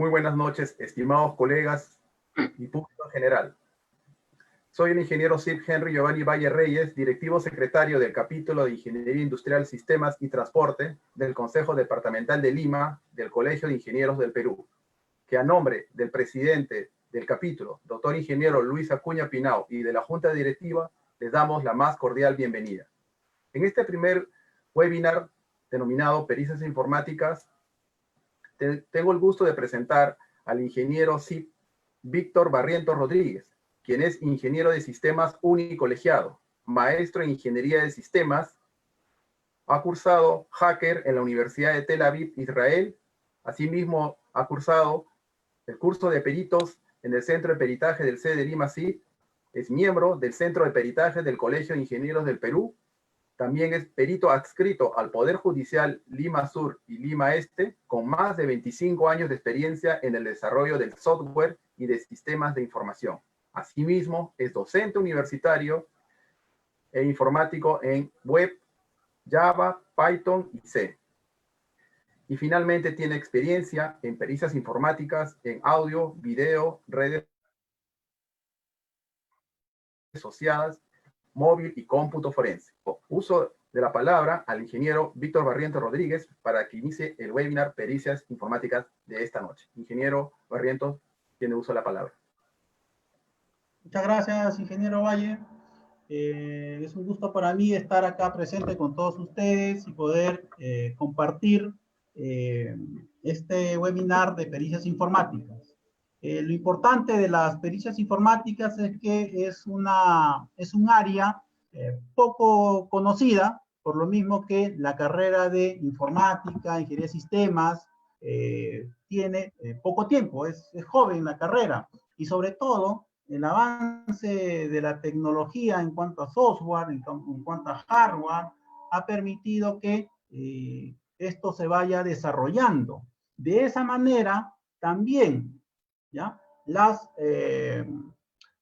Muy buenas noches, estimados colegas y público en general. Soy el ingeniero Sir Henry Giovanni Valle Reyes, directivo secretario del capítulo de Ingeniería Industrial, Sistemas y Transporte del Consejo Departamental de Lima del Colegio de Ingenieros del Perú, que a nombre del presidente del capítulo, doctor ingeniero Luis Acuña Pinao, y de la Junta Directiva, les damos la más cordial bienvenida. En este primer webinar denominado Pericias Informáticas, tengo el gusto de presentar al ingeniero CIP Víctor Barrientos Rodríguez, quien es ingeniero de sistemas unicolegiado, maestro en ingeniería de sistemas, ha cursado hacker en la Universidad de Tel Aviv, Israel. Asimismo, ha cursado el curso de peritos en el Centro de Peritaje del C de Lima CIP, es miembro del Centro de Peritaje del Colegio de Ingenieros del Perú. También es perito adscrito al Poder Judicial Lima Sur y Lima Este, con más de 25 años de experiencia en el desarrollo del software y de sistemas de información. Asimismo, es docente universitario e informático en Web, Java, Python y C. Y finalmente tiene experiencia en pericias informáticas en audio, video, redes asociadas, móvil y cómputo forense. Uso de la palabra al ingeniero Víctor Barrientos Rodríguez para que inicie el webinar Pericias Informáticas de esta noche. Ingeniero Barrientos, tiene uso de la palabra. Muchas gracias, ingeniero Valle. Es un gusto para mí estar acá presente con todos ustedes y poder compartir este webinar de pericias informáticas. Lo importante de las pericias informáticas es que es un área poco conocida, por lo mismo que la carrera de informática, ingeniería de sistemas, tiene poco tiempo, es joven la carrera, y sobre todo el avance de la tecnología en cuanto a software, en cuanto a hardware, ha permitido que esto se vaya desarrollando. De esa manera, también, ¿ya?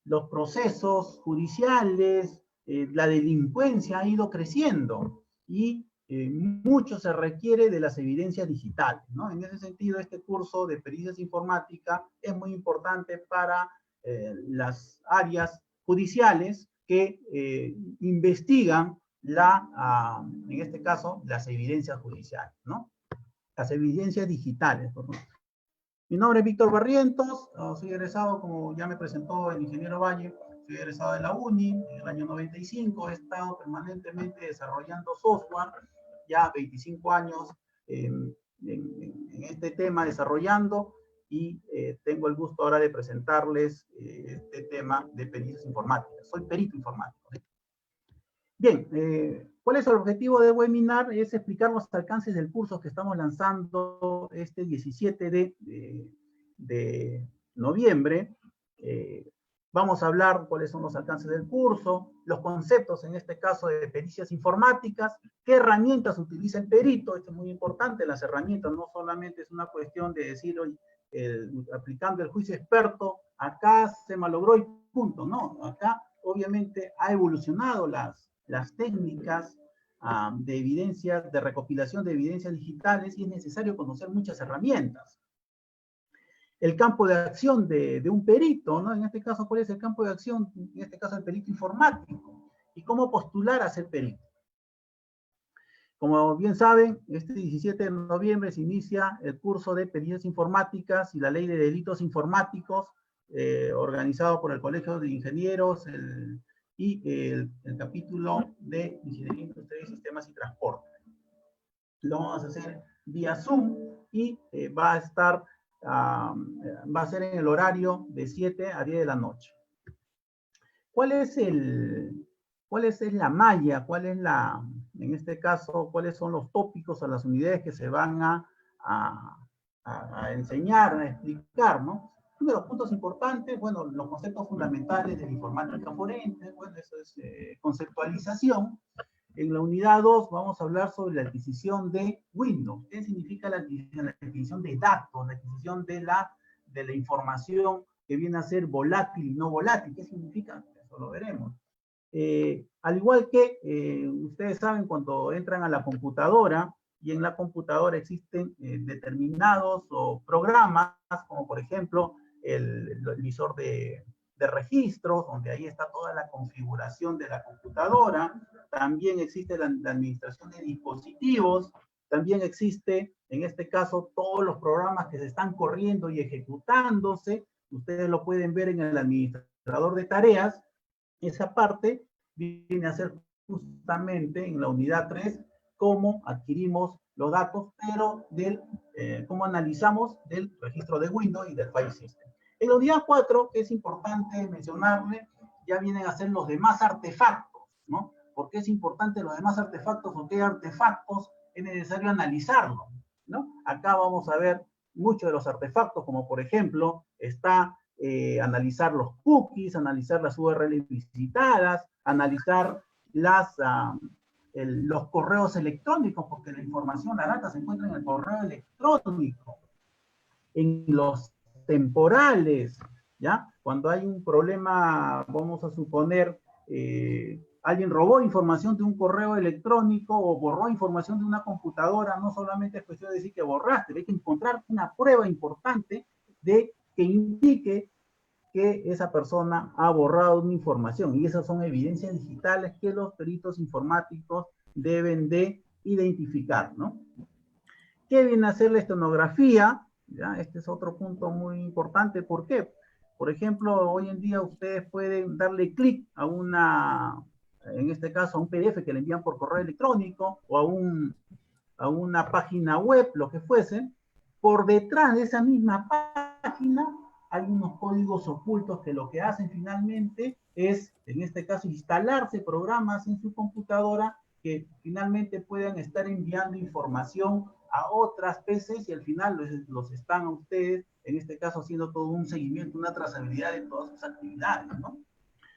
Los procesos judiciales, la delincuencia ha ido creciendo y mucho se requiere de las evidencias digitales, ¿no? En ese sentido, este curso de pericias informáticas es muy importante para las áreas judiciales que investigan en este caso, las evidencias judiciales, ¿no? Las evidencias digitales, por favor. Mi nombre es Víctor Barrientos, soy egresado, como ya me presentó el ingeniero Valle, soy egresado de la UNI en el año 95, he estado permanentemente desarrollando software, ya 25 años en este tema desarrollando, y tengo el gusto ahora de presentarles este tema de pericias informáticas. Soy perito informático. Bien, ¿cuál es el objetivo del webinar? Es explicar los alcances del curso que estamos lanzando este 17 de noviembre. Vamos a hablar cuáles son los alcances del curso, los conceptos, en este caso, de pericias informáticas, qué herramientas utiliza el perito. Esto es muy importante, las herramientas no solamente es una cuestión de decir, oye, aplicando el juicio experto, acá se malogró y punto. No, acá obviamente ha evolucionado las técnicas de evidencias, de recopilación de evidencias digitales, y es necesario conocer muchas herramientas. El campo de acción de un perito, ¿no? En este caso, ¿cuál es el campo de acción? En este caso, el perito informático. ¿Y cómo postular a ser perito? Como bien saben, este 17 de noviembre se inicia el curso de pericias informáticas y la ley de delitos informáticos, organizado por el Colegio de Ingenieros y el capítulo de Ingeniería Industrial, Sistemas y Transporte. Lo vamos a hacer vía Zoom y va a ser en el horario de 7 a 10 de la noche. ¿Cuál es la malla? En este caso, cuáles son los tópicos o las unidades que se van a enseñar, a explicar, ¿no? Uno de los puntos importantes, bueno, los conceptos fundamentales de la informática forense, bueno, eso es conceptualización. En la unidad 2 vamos a hablar sobre la adquisición de Windows. ¿Qué significa la adquisición? La adquisición de datos, la adquisición de la información que viene a ser volátil y no volátil. ¿Qué significa? Eso lo veremos. Al igual que ustedes saben, cuando entran a la computadora, y en la computadora existen determinados programas, como por ejemplo el visor de registros, donde ahí está toda la configuración de la computadora. También existe la administración de dispositivos. También existe, en este caso, todos los programas que se están corriendo y ejecutándose. Ustedes lo pueden ver en el administrador de tareas. Esa parte viene a ser justamente en la unidad 3 cómo adquirimos los datos, pero cómo analizamos del registro de Windows y del file system. En la unidad 4, que es importante mencionarle, ya vienen a ser los demás artefactos, ¿no? ¿Por qué es importante los demás artefactos o qué artefactos es necesario analizarlo, ¿no? Acá vamos a ver muchos de los artefactos, como por ejemplo, está analizar los cookies, analizar las URL visitadas, analizar los correos electrónicos, porque la información, la data se encuentra en el correo electrónico, en los temporales, ¿ya? Cuando hay un problema, vamos a suponer, alguien robó información de un correo electrónico o borró información de una computadora, no solamente es cuestión de decir que borraste, hay que encontrar una prueba importante que indique que esa persona ha borrado una información, y esas son evidencias digitales que los peritos informáticos deben de identificar, ¿no? ¿Qué viene a ser la estenografía? ¿Ya? Este es otro punto muy importante. ¿Por qué? Por ejemplo, hoy en día ustedes pueden darle clic a en este caso, a un PDF que le envían por correo electrónico o a una página web, lo que fuese. Por detrás de esa misma página hay unos códigos ocultos que lo que hacen finalmente es, en este caso, instalarse programas en su computadora que finalmente puedan estar enviando información a otras PCs y al final los están a ustedes, en este caso, haciendo todo un seguimiento, una trazabilidad de todas sus actividades, ¿no?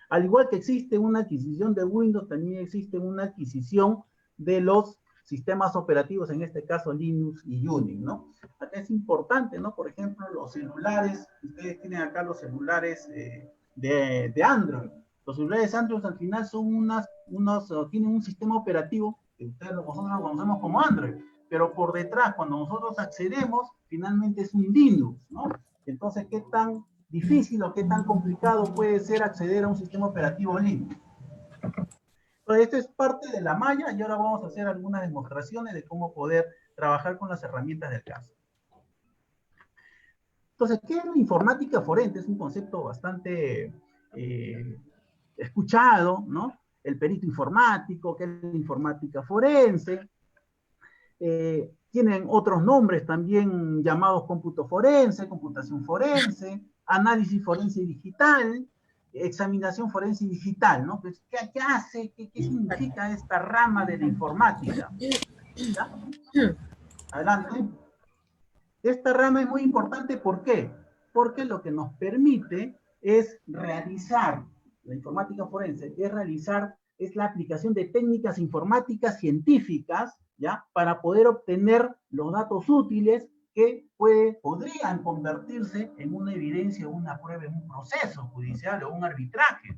Al igual que existe una adquisición de Windows, también existe una adquisición de los sistemas operativos, en este caso Linux y Unix, ¿no? Acá es importante, ¿no? Por ejemplo, los celulares, ustedes tienen acá los celulares de Android. Los celulares Android al final son tienen un sistema operativo que nosotros lo conocemos como Android, pero por detrás, cuando nosotros accedemos, finalmente es un Linux, ¿no? Entonces, ¿qué tan difícil o qué tan complicado puede ser acceder a un sistema operativo Linux? Entonces, esto es parte de la malla y ahora vamos a hacer algunas demostraciones de cómo poder trabajar con las herramientas del caso. Entonces, ¿qué es la informática forense? Es un concepto bastante escuchado, ¿no? El perito informático, ¿qué es la informática forense? Tienen otros nombres también llamados cómputo forense, computación forense, análisis forense digital, examinación forense digital, ¿no? Pues, ¿qué hace? ¿Qué significa esta rama de la informática? ¿Ya? Adelante. Esta rama es muy importante, ¿por qué? Porque lo que nos permite es realizar, la informática forense, es la aplicación de técnicas informáticas científicas, ¿ya? Para poder obtener los datos útiles que podrían convertirse en una evidencia o una prueba en un proceso judicial o un arbitraje.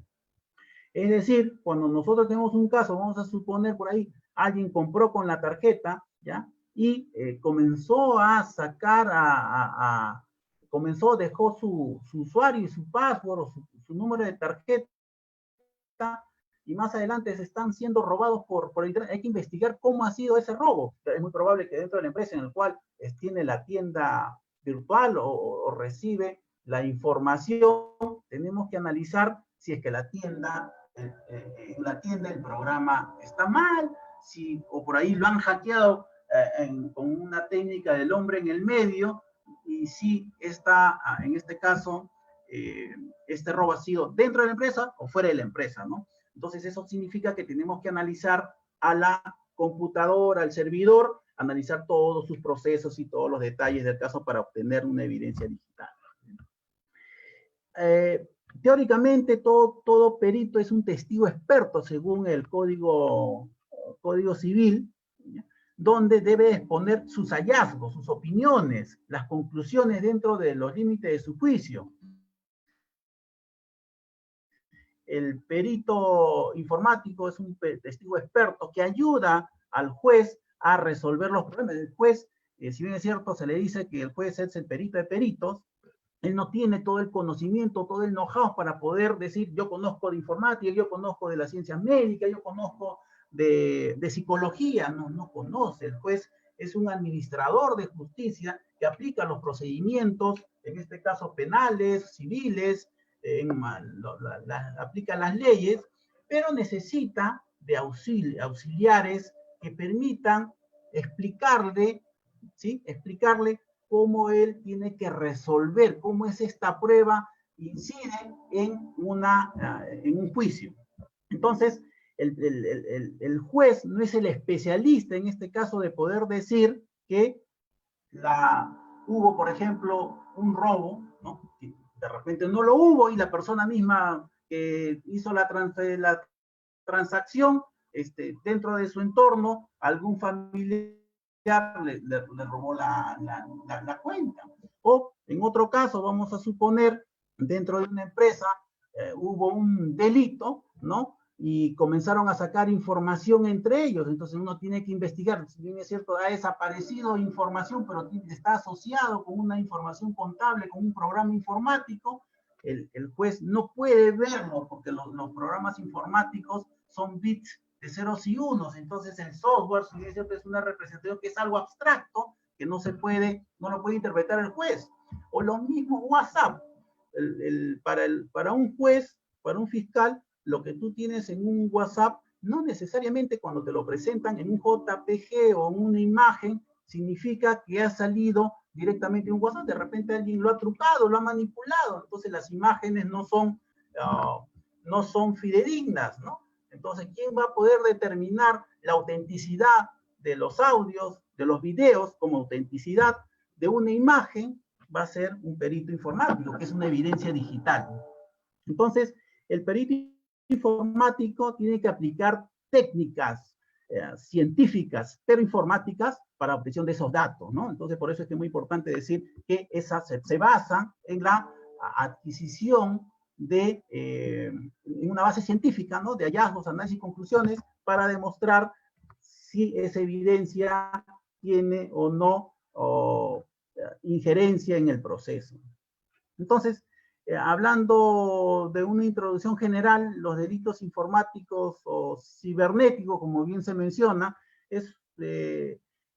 Es decir, cuando nosotros tenemos un caso, vamos a suponer por ahí, alguien compró con la tarjeta, ¿ya? Y comenzó a sacar, dejó su usuario y su password o su número de tarjeta, y más adelante se están siendo robados por internet. Hay que investigar cómo ha sido ese robo. Es muy probable que dentro de la empresa en la cual tiene la tienda virtual o recibe la información, tenemos que analizar si es que la tienda el programa está mal, o por ahí lo han hackeado con una técnica del hombre en el medio, y si está, en este caso, este robo ha sido dentro de la empresa o fuera de la empresa, ¿no? Entonces eso significa que tenemos que analizar a la computadora, al servidor, analizar todos sus procesos y todos los detalles del caso para obtener una evidencia digital. Teóricamente, todo perito es un testigo experto según el Código Civil, ¿ya? Donde debe exponer sus hallazgos, sus opiniones, las conclusiones dentro de los límites de su juicio. El perito informático es un testigo experto que ayuda al juez a resolver los problemas. El juez, si bien es cierto, se le dice que el juez es el perito de peritos, él no tiene todo el conocimiento, todo el know-how para poder decir, yo conozco de informática, yo conozco de las ciencias médicas, yo conozco de psicología, no conoce. El juez es un administrador de justicia que aplica los procedimientos, en este caso penales, civiles, aplica las leyes, pero necesita de auxiliares que permitan explicarle, ¿sí? Explicarle cómo él tiene que resolver, cómo es esta prueba incide en un juicio. Entonces, el juez no es el especialista en este caso de poder decir que hubo, por ejemplo, un robo, ¿no? De repente no lo hubo y la persona misma que hizo la transacción, dentro de su entorno, algún familiar le robó la cuenta. O en otro caso, vamos a suponer, dentro de una empresa hubo un delito, ¿no? Y comenzaron a sacar información entre ellos, entonces uno tiene que investigar, si bien es cierto, ha desaparecido información, pero está asociado con una información contable, con un programa informático, el juez no puede verlo, porque los programas informáticos son bits de ceros y unos, entonces el software, si bien es cierto, es una representación que es algo abstracto, que no lo puede interpretar el juez. O lo mismo WhatsApp, para un juez, para un fiscal, lo que tú tienes en un WhatsApp, no necesariamente cuando te lo presentan en un JPG o en una imagen, significa que ha salido directamente de un WhatsApp. De repente alguien lo ha trucado, lo ha manipulado, entonces las imágenes no son fidedignas, ¿no? Entonces, ¿quién va a poder determinar la autenticidad de los audios, de los videos, como autenticidad de una imagen? Va a ser un perito informático, que es una evidencia digital. Entonces, el perito informático tiene que aplicar técnicas científicas, pero informáticas, para obtención de esos datos, ¿no? Entonces, por eso es que es muy importante decir que esas se basan en la adquisición de una base científica, ¿no? De hallazgos, análisis y conclusiones para demostrar si esa evidencia tiene o no injerencia en el proceso. Entonces, hablando de una introducción general, los delitos informáticos o cibernéticos, como bien se menciona,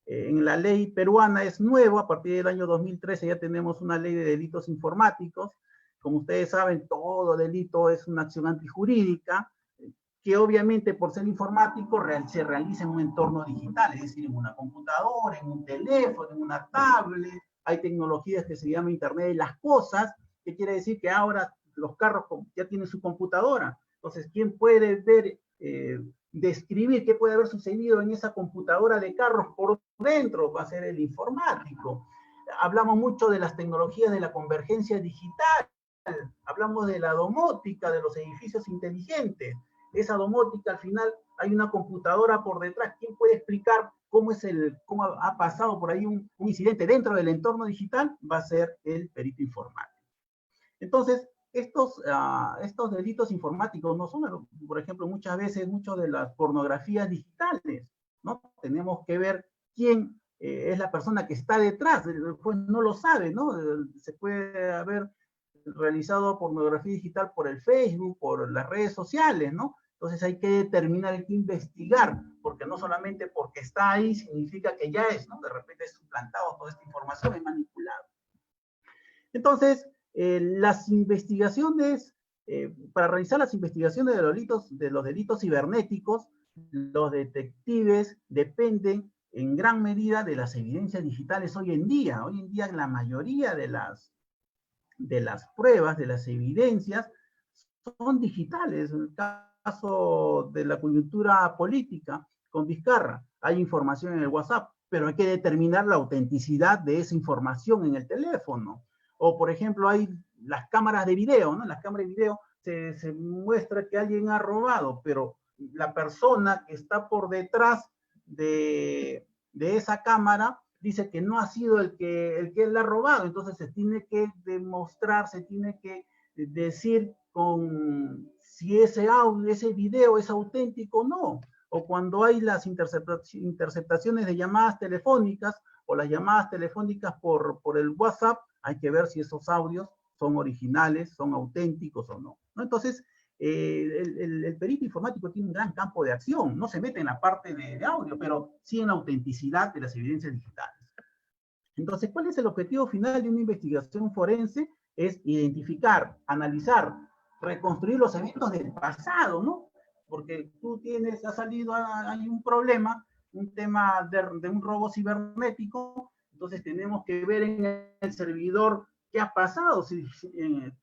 en la ley peruana es nuevo. A partir del año 2013 ya tenemos una ley de delitos informáticos. Como ustedes saben, todo delito es una acción antijurídica, que obviamente por ser informático se realiza en un entorno digital, es decir, en una computadora, en un teléfono, en una tablet. Hay tecnologías que se llaman Internet de las Cosas, que quiere decir que ahora los carros ya tienen su computadora. Entonces, ¿quién puede ver, describir qué puede haber sucedido en esa computadora de carros por dentro? Va a ser el informático. Hablamos mucho de las tecnologías de la convergencia digital, hablamos de la domótica, de los edificios inteligentes. Esa domótica, al final, hay una computadora por detrás. ¿Quién puede explicar cómo ha pasado por ahí un incidente dentro del entorno digital? Va a ser el perito informático. Entonces, estos delitos informáticos no son, por ejemplo, muchas veces, de las pornografías digitales, ¿no? Tenemos que ver quién es la persona que está detrás. El juez no lo sabe, ¿no? Se puede haber realizado pornografía digital por el Facebook, por las redes sociales, ¿no? Entonces hay que determinar, hay que investigar, porque no solamente porque está ahí significa que ya es, ¿no? De repente es suplantado, toda esta información es manipulada. Entonces, las investigaciones, para realizar las investigaciones de los delitos cibernéticos, los detectives dependen en gran medida de las evidencias digitales hoy en día. Hoy en día la mayoría de las pruebas, de las evidencias, son digitales. En el caso de la coyuntura política con Vizcarra, hay información en el WhatsApp, pero hay que determinar la autenticidad de esa información en el teléfono. O, por ejemplo, hay las cámaras de video, ¿no? En las cámaras de video se muestra que alguien ha robado, pero la persona que está por detrás de esa cámara dice que no ha sido el que él ha robado. Entonces se tiene que demostrar, se tiene que decir si ese audio, ese video es auténtico o no. o cuando hay las interceptaciones de llamadas telefónicas o las llamadas telefónicas por el WhatsApp, hay que ver si esos audios son originales, son auténticos o no. ¿No? Entonces, el perito informático tiene un gran campo de acción, no se mete en la parte de audio, pero sí en la autenticidad de las evidencias digitales. Entonces, ¿cuál es el objetivo final de una investigación forense? Es identificar, analizar, reconstruir los eventos del pasado, ¿no? Porque tú ha salido, hay un problema, un tema de un robo cibernético, entonces tenemos que ver en el servidor qué ha pasado. Si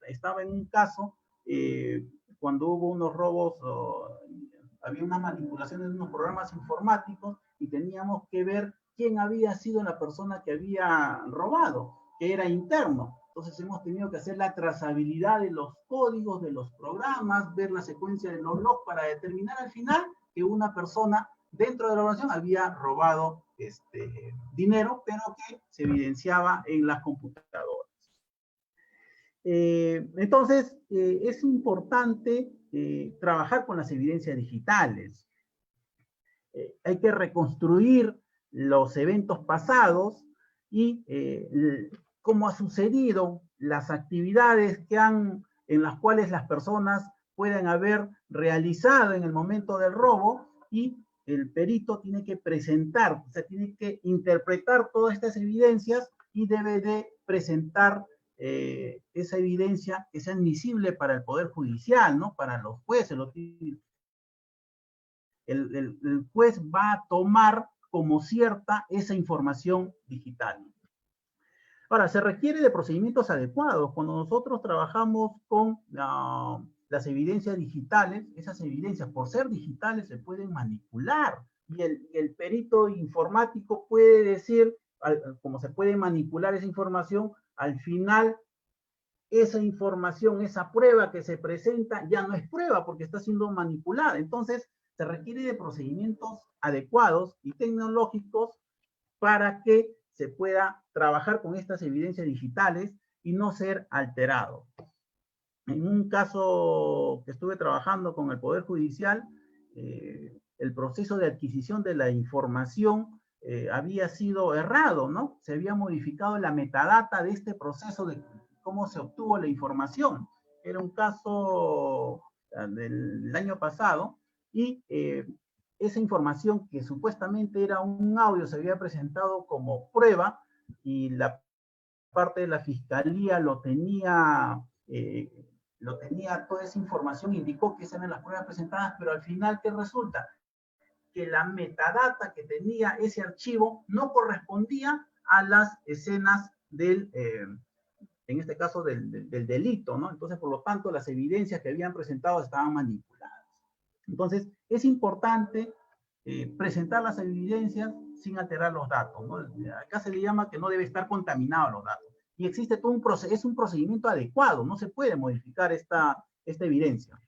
estaba en un caso, cuando hubo unos robos, había una manipulación de unos programas informáticos y teníamos que ver quién había sido la persona que había robado, que era interno. Entonces hemos tenido que hacer la trazabilidad de los códigos, de los programas, ver la secuencia de los logs para determinar al final que una persona dentro de la organización había robado dinero, pero que se evidenciaba en las computadoras. Entonces, es importante trabajar con las evidencias digitales. Hay que reconstruir los eventos pasados y cómo ha sucedido, las actividades en las cuales las personas pueden haber realizado en el momento del robo, y el perito tiene que presentar, o sea, tiene que interpretar todas estas evidencias y debe de presentar esa evidencia que sea admisible para el Poder Judicial, ¿no? Para los jueces, el juez va a tomar como cierta esa información digital. Ahora, se requiere de procedimientos adecuados. Cuando nosotros trabajamos con las evidencias digitales, esas evidencias, por ser digitales, se pueden manipular. Y el perito informático puede decir, como se puede manipular esa información, al final esa información, esa prueba que se presenta, ya no es prueba porque está siendo manipulada. Entonces, se requiere de procedimientos adecuados y tecnológicos para que se pueda trabajar con estas evidencias digitales y no ser alterado. En un caso que estuve trabajando con el Poder Judicial, el proceso de adquisición de la información había sido errado, ¿no? Se había modificado la metadata de este proceso de cómo se obtuvo la información. Era un caso del año pasado y esa información que supuestamente era un audio se había presentado como prueba y la parte de la fiscalía lo tenía toda esa información, indicó que esas eran las pruebas presentadas, pero al final, ¿qué resulta? Que la metadata que tenía ese archivo no correspondía a las escenas en este caso del delito, ¿no? Entonces, por lo tanto, las evidencias que habían presentado estaban manipuladas. Entonces, es importante presentar las evidencias sin alterar los datos, ¿no? Acá se le llama que no debe estar contaminado los datos. Y existe todo un proceso, es un procedimiento adecuado, no se puede modificar esta evidencia.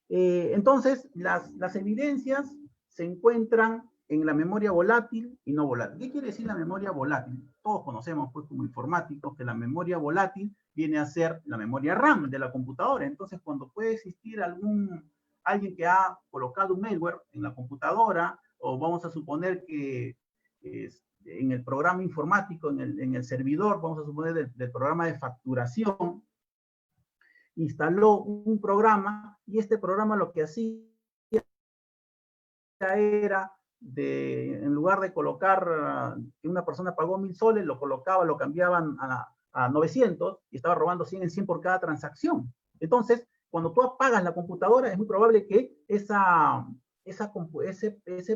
Entonces, las evidencias se encuentran en la memoria volátil y no volátil. ¿Qué quiere decir la memoria volátil? Todos conocemos, pues, como informáticos, que la memoria volátil viene a ser la memoria RAM de la computadora. Entonces, cuando puede existir alguien que ha colocado un malware en la computadora, o vamos a suponer que en el programa informático, en el servidor, vamos a suponer del programa de facturación, instaló un programa y este programa lo que hacía era en lugar de colocar que una persona pagó 1.000 soles, lo cambiaban a 900 y estaba robando 100 en 100 por cada transacción. Entonces, cuando tú apagas la computadora, es muy probable que ese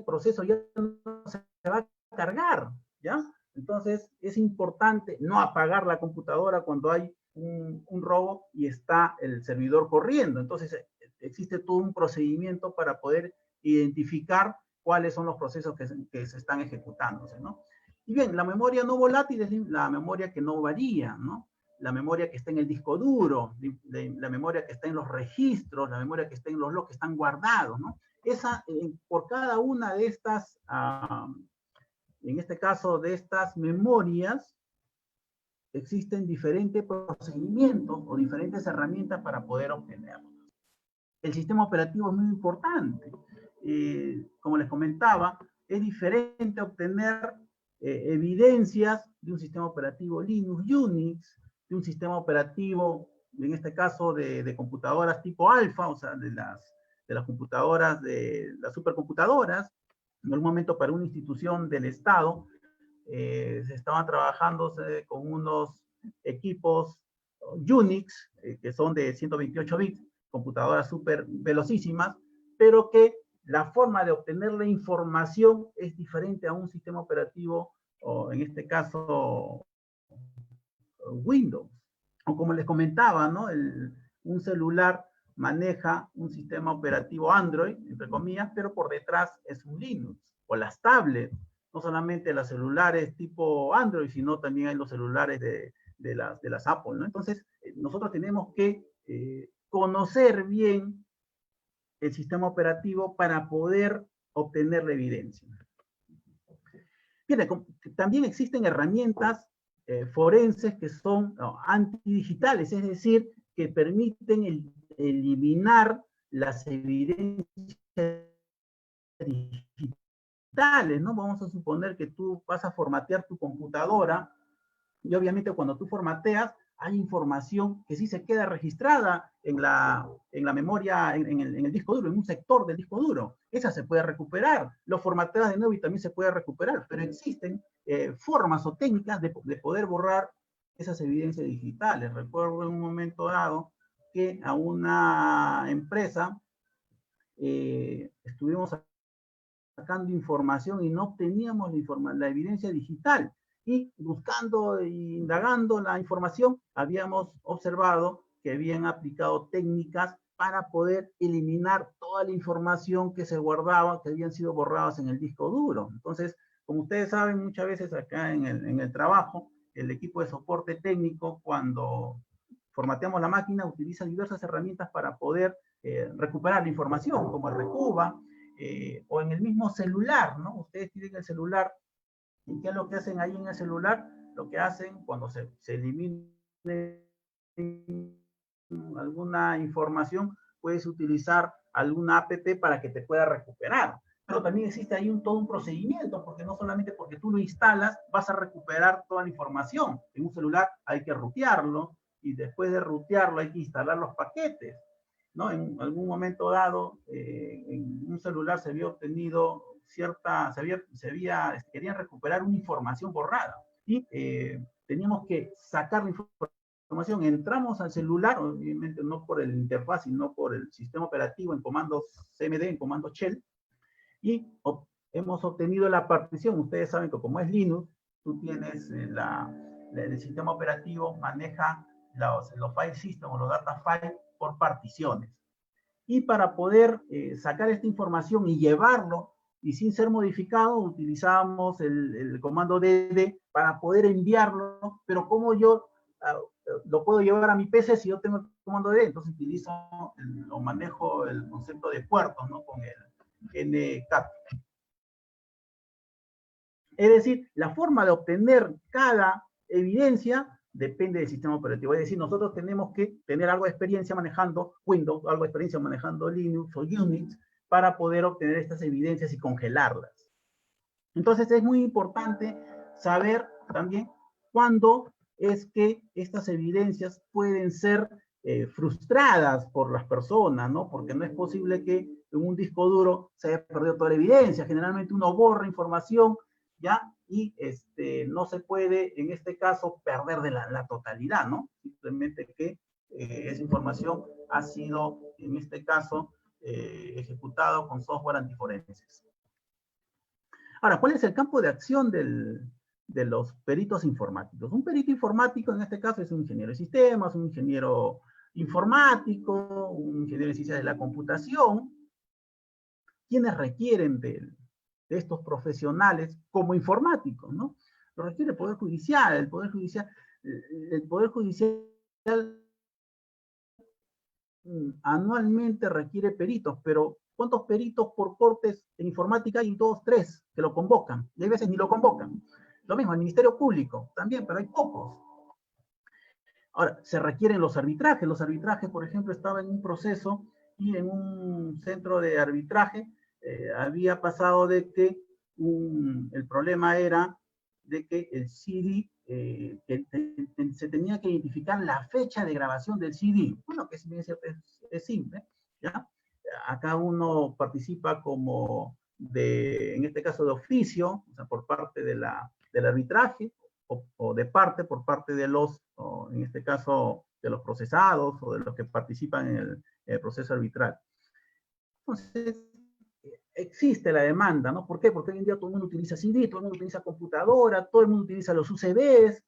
proceso ya no se va a cargar, ¿ya? Entonces, es importante no apagar la computadora cuando hay un robo y está el servidor corriendo. Entonces, existe todo un procedimiento para poder identificar cuáles son los procesos que se están ejecutándose, ¿no? Y bien, la memoria no volátil es la memoria que no varía, ¿no? La memoria que está en el disco duro, la memoria que está en los registros, la memoria que está en los logs que están guardados, ¿no? Por cada una de estas, en este caso de estas memorias, existen diferentes procedimientos o diferentes herramientas para poder obtenerlo. El sistema operativo es muy importante. como les comentaba, es diferente obtener evidencias de un sistema operativo Linux, Unix, de un sistema operativo, en este caso de computadoras tipo alfa, o sea, de las computadoras, de las supercomputadoras. En algún momento para una institución del Estado se estaban trabajando con unos equipos Unix, que son de 128 bits, computadoras súper velocísimas, pero que la forma de obtener la información es diferente a un sistema operativo, o en este caso Windows. O como les comentaba, ¿no? Un celular maneja un sistema operativo Android, entre comillas, pero por detrás es un Linux. O las tablets, no solamente los celulares tipo Android, sino también hay los celulares de las Apple, ¿no? Entonces, nosotros tenemos que conocer bien el sistema operativo para poder obtener la evidencia. Bien, también existen herramientas forenses que son antidigitales, es decir, que permiten eliminar las evidencias digitales, ¿no? Vamos a suponer que tú vas a formatear tu computadora y obviamente cuando tú formateas hay información que sí se queda registrada en la memoria, en el disco duro, en un sector del disco duro. Esa se puede recuperar, lo formateas de nuevo y también se puede recuperar, pero existen formas o técnicas de poder borrar esas evidencias digitales. Recuerdo en un momento dado que a una empresa estuvimos sacando información y no obteníamos la evidencia digital. Y buscando e indagando la información, habíamos observado que habían aplicado técnicas para poder eliminar toda la información que se guardaba, que habían sido borradas en el disco duro. Entonces, como ustedes saben, muchas veces acá en el trabajo, el equipo de soporte técnico, cuando formateamos la máquina, utiliza diversas herramientas para poder recuperar la información, como el Recuba, o en el mismo celular, ¿no? Ustedes tienen el celular, ¿y qué es lo que hacen ahí en el celular? Lo que hacen cuando se elimine alguna información, puedes utilizar alguna app para que te pueda recuperar. Pero también existe ahí todo un procedimiento, porque no solamente porque tú lo instalas vas a recuperar toda la información. En un celular hay que rutearlo, y después de rutearlo hay que instalar los paquetes, ¿no? En algún momento dado, en un celular se había obtenido querían recuperar una información borrada, y teníamos que sacar la información. Entramos al celular, obviamente no por el interfaz, sino por el sistema operativo en comandos CMD, en comandos shell, y hemos obtenido la partición. Ustedes saben que como es Linux, tú tienes el sistema operativo maneja los file systems o los data files por particiones. Y para poder sacar esta información y llevarlo, y sin ser modificado, utilizábamos el comando dd para poder enviarlo, pero ¿cómo yo lo puedo llevar a mi PC si yo tengo el comando dd? Entonces utilizo o manejo el concepto de puertos, ¿no? Con el gcat. Es decir, la forma de obtener cada evidencia depende del sistema operativo. Es decir, nosotros tenemos que tener algo de experiencia manejando Windows, algo de experiencia manejando Linux o Unix para poder obtener estas evidencias y congelarlas. Entonces es muy importante saber también cuándo es que estas evidencias pueden ser frustradas por las personas, ¿no? Porque no es posible que en un disco duro se haya perdido toda la evidencia. Generalmente uno borra información, ¿ya? Y no se puede, en este caso, perder de la totalidad, ¿no? Simplemente que esa información ha sido, en este caso, ejecutado con software antiforenses. Ahora, ¿cuál es el campo de acción de los peritos informáticos? Un perito informático, en este caso, es un ingeniero de sistemas, un ingeniero informático, un ingeniero de ciencias de la computación, quienes requieren de estos profesionales como informáticos, ¿no? Lo requiere el Poder Judicial. El Poder Judicial anualmente requiere peritos, pero ¿cuántos peritos por cortes en informática? Hay 2, 3 que lo convocan, y hay veces ni lo convocan. Lo mismo, el Ministerio Público también, pero hay pocos. Ahora, se requieren los arbitrajes. Los arbitrajes, por ejemplo, estaba en un proceso y en un centro de arbitraje había pasado de que el problema era de que el CD, se tenía que identificar la fecha de grabación del CD. Bueno, que si bien es simple, ¿ya? Acá uno participa como en este caso de oficio, o sea, por parte del arbitraje, o de parte, por parte de los, en este caso, de los procesados o de los que participan en el proceso arbitral. Entonces, existe la demanda, ¿no? ¿Por qué? Porque hoy en día todo el mundo utiliza CD, todo el mundo utiliza computadora, todo el mundo utiliza los UCBs,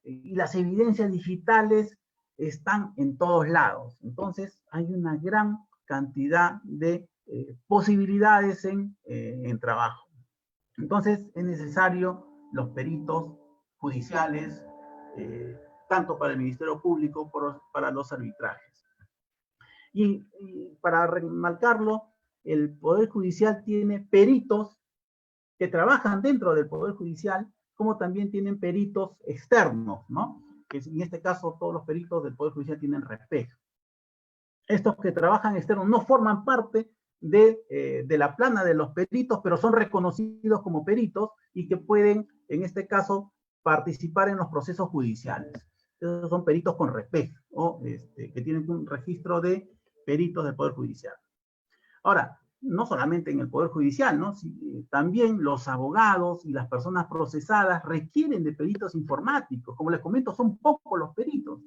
y las evidencias digitales están en todos lados. Entonces, hay una gran cantidad de posibilidades en trabajo. Entonces, es necesario los peritos judiciales, tanto para el Ministerio Público como para los arbitrajes. Y para remarcarlo, el Poder Judicial tiene peritos que trabajan dentro del Poder Judicial, como también tienen peritos externos, ¿no? Que en este caso todos los peritos del Poder Judicial tienen respeto. Estos que trabajan externos no forman parte de la plana de los peritos, pero son reconocidos como peritos y que pueden, en este caso, participar en los procesos judiciales. Esos son peritos con respeto, ¿no? Que tienen un registro de peritos del Poder Judicial. Ahora, no solamente en el Poder Judicial, ¿no? También los abogados y las personas procesadas requieren de peritos informáticos. Como les comento, son pocos los peritos.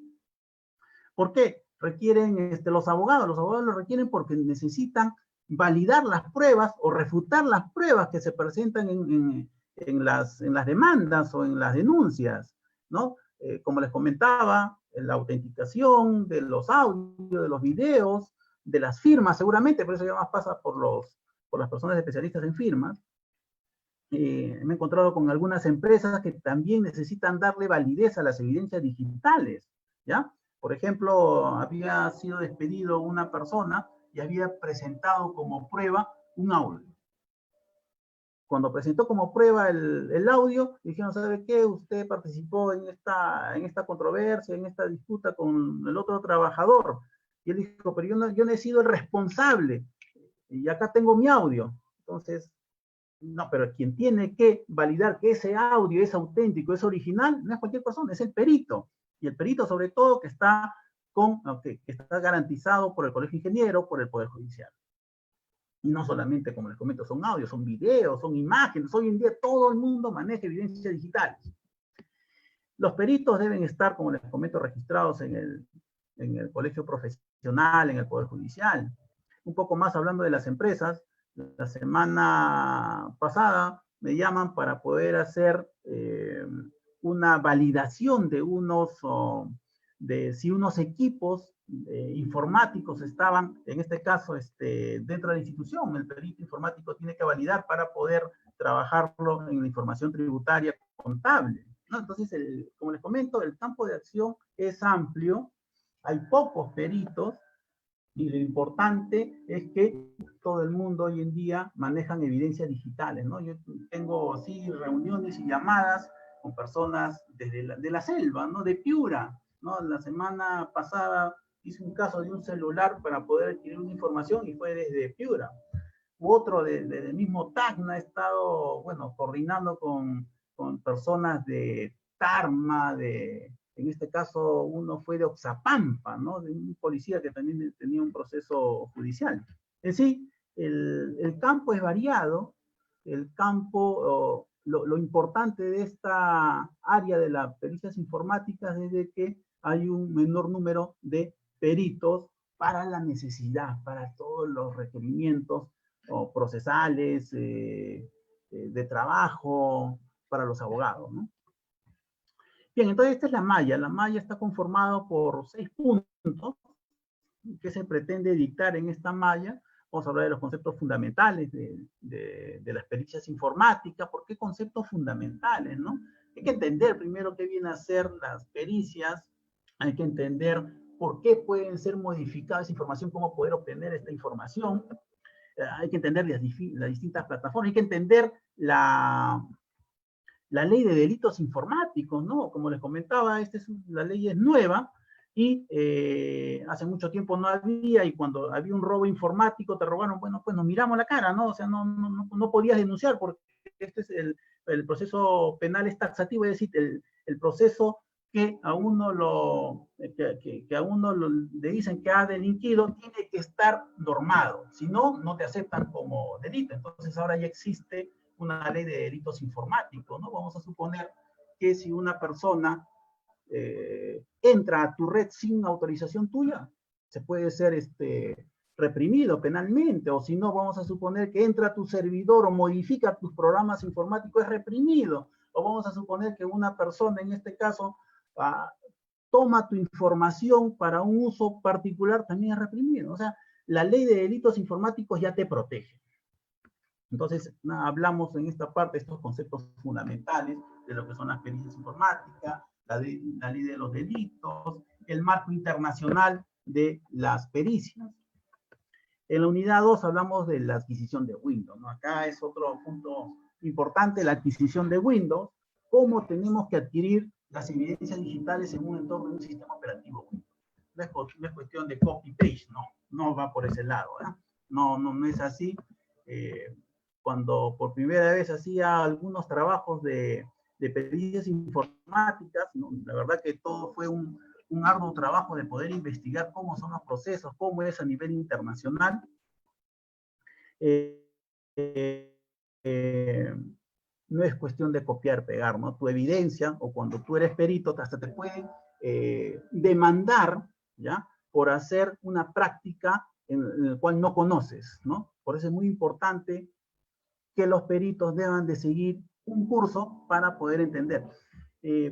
¿Por qué requieren los abogados? Los abogados lo requieren porque necesitan validar las pruebas o refutar las pruebas que se presentan en las demandas o en las denuncias, ¿no? Como les comentaba, la autenticación de los audios, de los videos, de las firmas, seguramente, por eso ya más pasa por las personas especialistas en firmas. Me he encontrado con algunas empresas que también necesitan darle validez a las evidencias digitales, ¿ya? Por ejemplo, había sido despedido una persona y había presentado como prueba un audio. Cuando presentó como prueba el audio, dijeron, ¿sabe qué? Usted participó en esta controversia, en esta disputa con el otro trabajador. Y él dijo, pero yo no he sido el responsable. Y acá tengo mi audio. Entonces, no, pero quien tiene que validar que ese audio es auténtico, es original, no es cualquier persona, es el perito. Y el perito, sobre todo, que está garantizado por el Colegio Ingeniero, por el Poder Judicial. Y no solamente, como les comento, son audios, son videos, son imágenes. Hoy en día todo el mundo maneja evidencias digitales. Los peritos deben estar, como les comento, registrados en el colegio profesional, en el Poder Judicial. Un poco más hablando de las empresas, la semana pasada me llaman para poder hacer una validación de si unos equipos informáticos estaban, en este caso, dentro de la institución. El perito informático tiene que validar para poder trabajarlo en la información tributaria contable, ¿no? Entonces, como les comento, el campo de acción es amplio, hay pocos peritos, y lo importante es que todo el mundo hoy en día manejan evidencias digitales, ¿no? Yo tengo, sí, reuniones y llamadas con personas de la selva, ¿no? De Piura, ¿no? La semana pasada hice un caso de un celular para poder adquirir una información y fue desde Piura. Otro del mismo Tacna, he estado, bueno, coordinando con personas de Tarma, en este caso uno fue de Oxapampa, ¿no? De un policía que también tenía un proceso judicial. En sí, el campo es variado, el campo, lo importante de esta área de las pericias informáticas es de que hay un menor número de peritos para la necesidad, para todos los requerimientos procesales, de trabajo, para los abogados, ¿no? Bien, entonces esta es la malla. La malla está conformada por 6 puntos que se pretende dictar en esta malla. Vamos a hablar de los conceptos fundamentales de las pericias informáticas. ¿Por qué conceptos fundamentales, no? Hay que entender primero qué vienen a ser las pericias. Hay que entender por qué pueden ser modificadas esa información, cómo poder obtener esta información. Hay que entender las distintas plataformas. Hay que entender la ley de delitos informáticos, ¿no? Como les comentaba, la ley es nueva, y hace mucho tiempo no había, y cuando había un robo informático te robaron, bueno, pues nos miramos la cara, ¿no? O sea, no podías denunciar porque este es el proceso penal es taxativo, es decir, el proceso que a uno que a uno le dicen que ha delinquido tiene que estar normado, si no, no te aceptan como delito. Entonces ahora ya existe una ley de delitos informáticos, ¿no? Vamos a suponer que si una persona entra a tu red sin autorización tuya, se puede ser reprimido penalmente, o si no, vamos a suponer que entra a tu servidor o modifica tus programas informáticos, es reprimido, o vamos a suponer que una persona, en este caso, toma tu información para un uso particular, también es reprimido. O sea, la ley de delitos informáticos ya te protege. Entonces, hablamos en esta parte de estos conceptos fundamentales de lo que son las pericias informáticas, la ley de los delitos, el marco internacional de las pericias. En la unidad 2 hablamos de la adquisición de Windows, ¿no? Acá es otro punto importante, la adquisición de Windows, cómo tenemos que adquirir las evidencias digitales en un entorno de un sistema operativo Windows. No es cuestión de copy-paste, no va por ese lado, ¿eh? No es así. Cuando por primera vez hacía algunos trabajos de pericias informáticas, ¿no? La verdad que todo fue un arduo trabajo de poder investigar cómo son los procesos, cómo es a nivel internacional. No es cuestión de copiar, pegar, ¿no? Tu evidencia, o cuando tú eres perito, hasta te pueden demandar, ¿ya? Por hacer una práctica en la cual no conoces, ¿no? Por eso es muy importante que los peritos deban de seguir un curso para poder entender.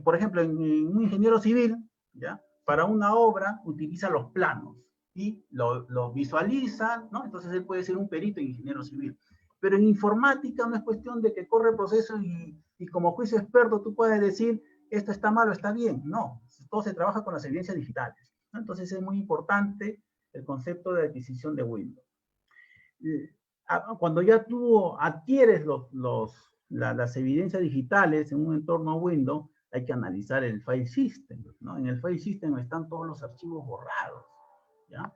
Por ejemplo, en un ingeniero civil, ¿ya? Para una obra utiliza los planos y lo visualiza, ¿no? Entonces él puede ser un perito en ingeniero civil. Pero en informática no es cuestión de que corre el proceso y como juicio experto tú puedes decir esto está mal o está bien. No, todo se trabaja con las evidencias digitales, ¿no? Entonces es muy importante el concepto de adquisición de Windows. Cuando ya tú adquieres las evidencias digitales en un entorno Windows, hay que analizar el file system, ¿no? En el file system están todos los archivos borrados, ¿ya?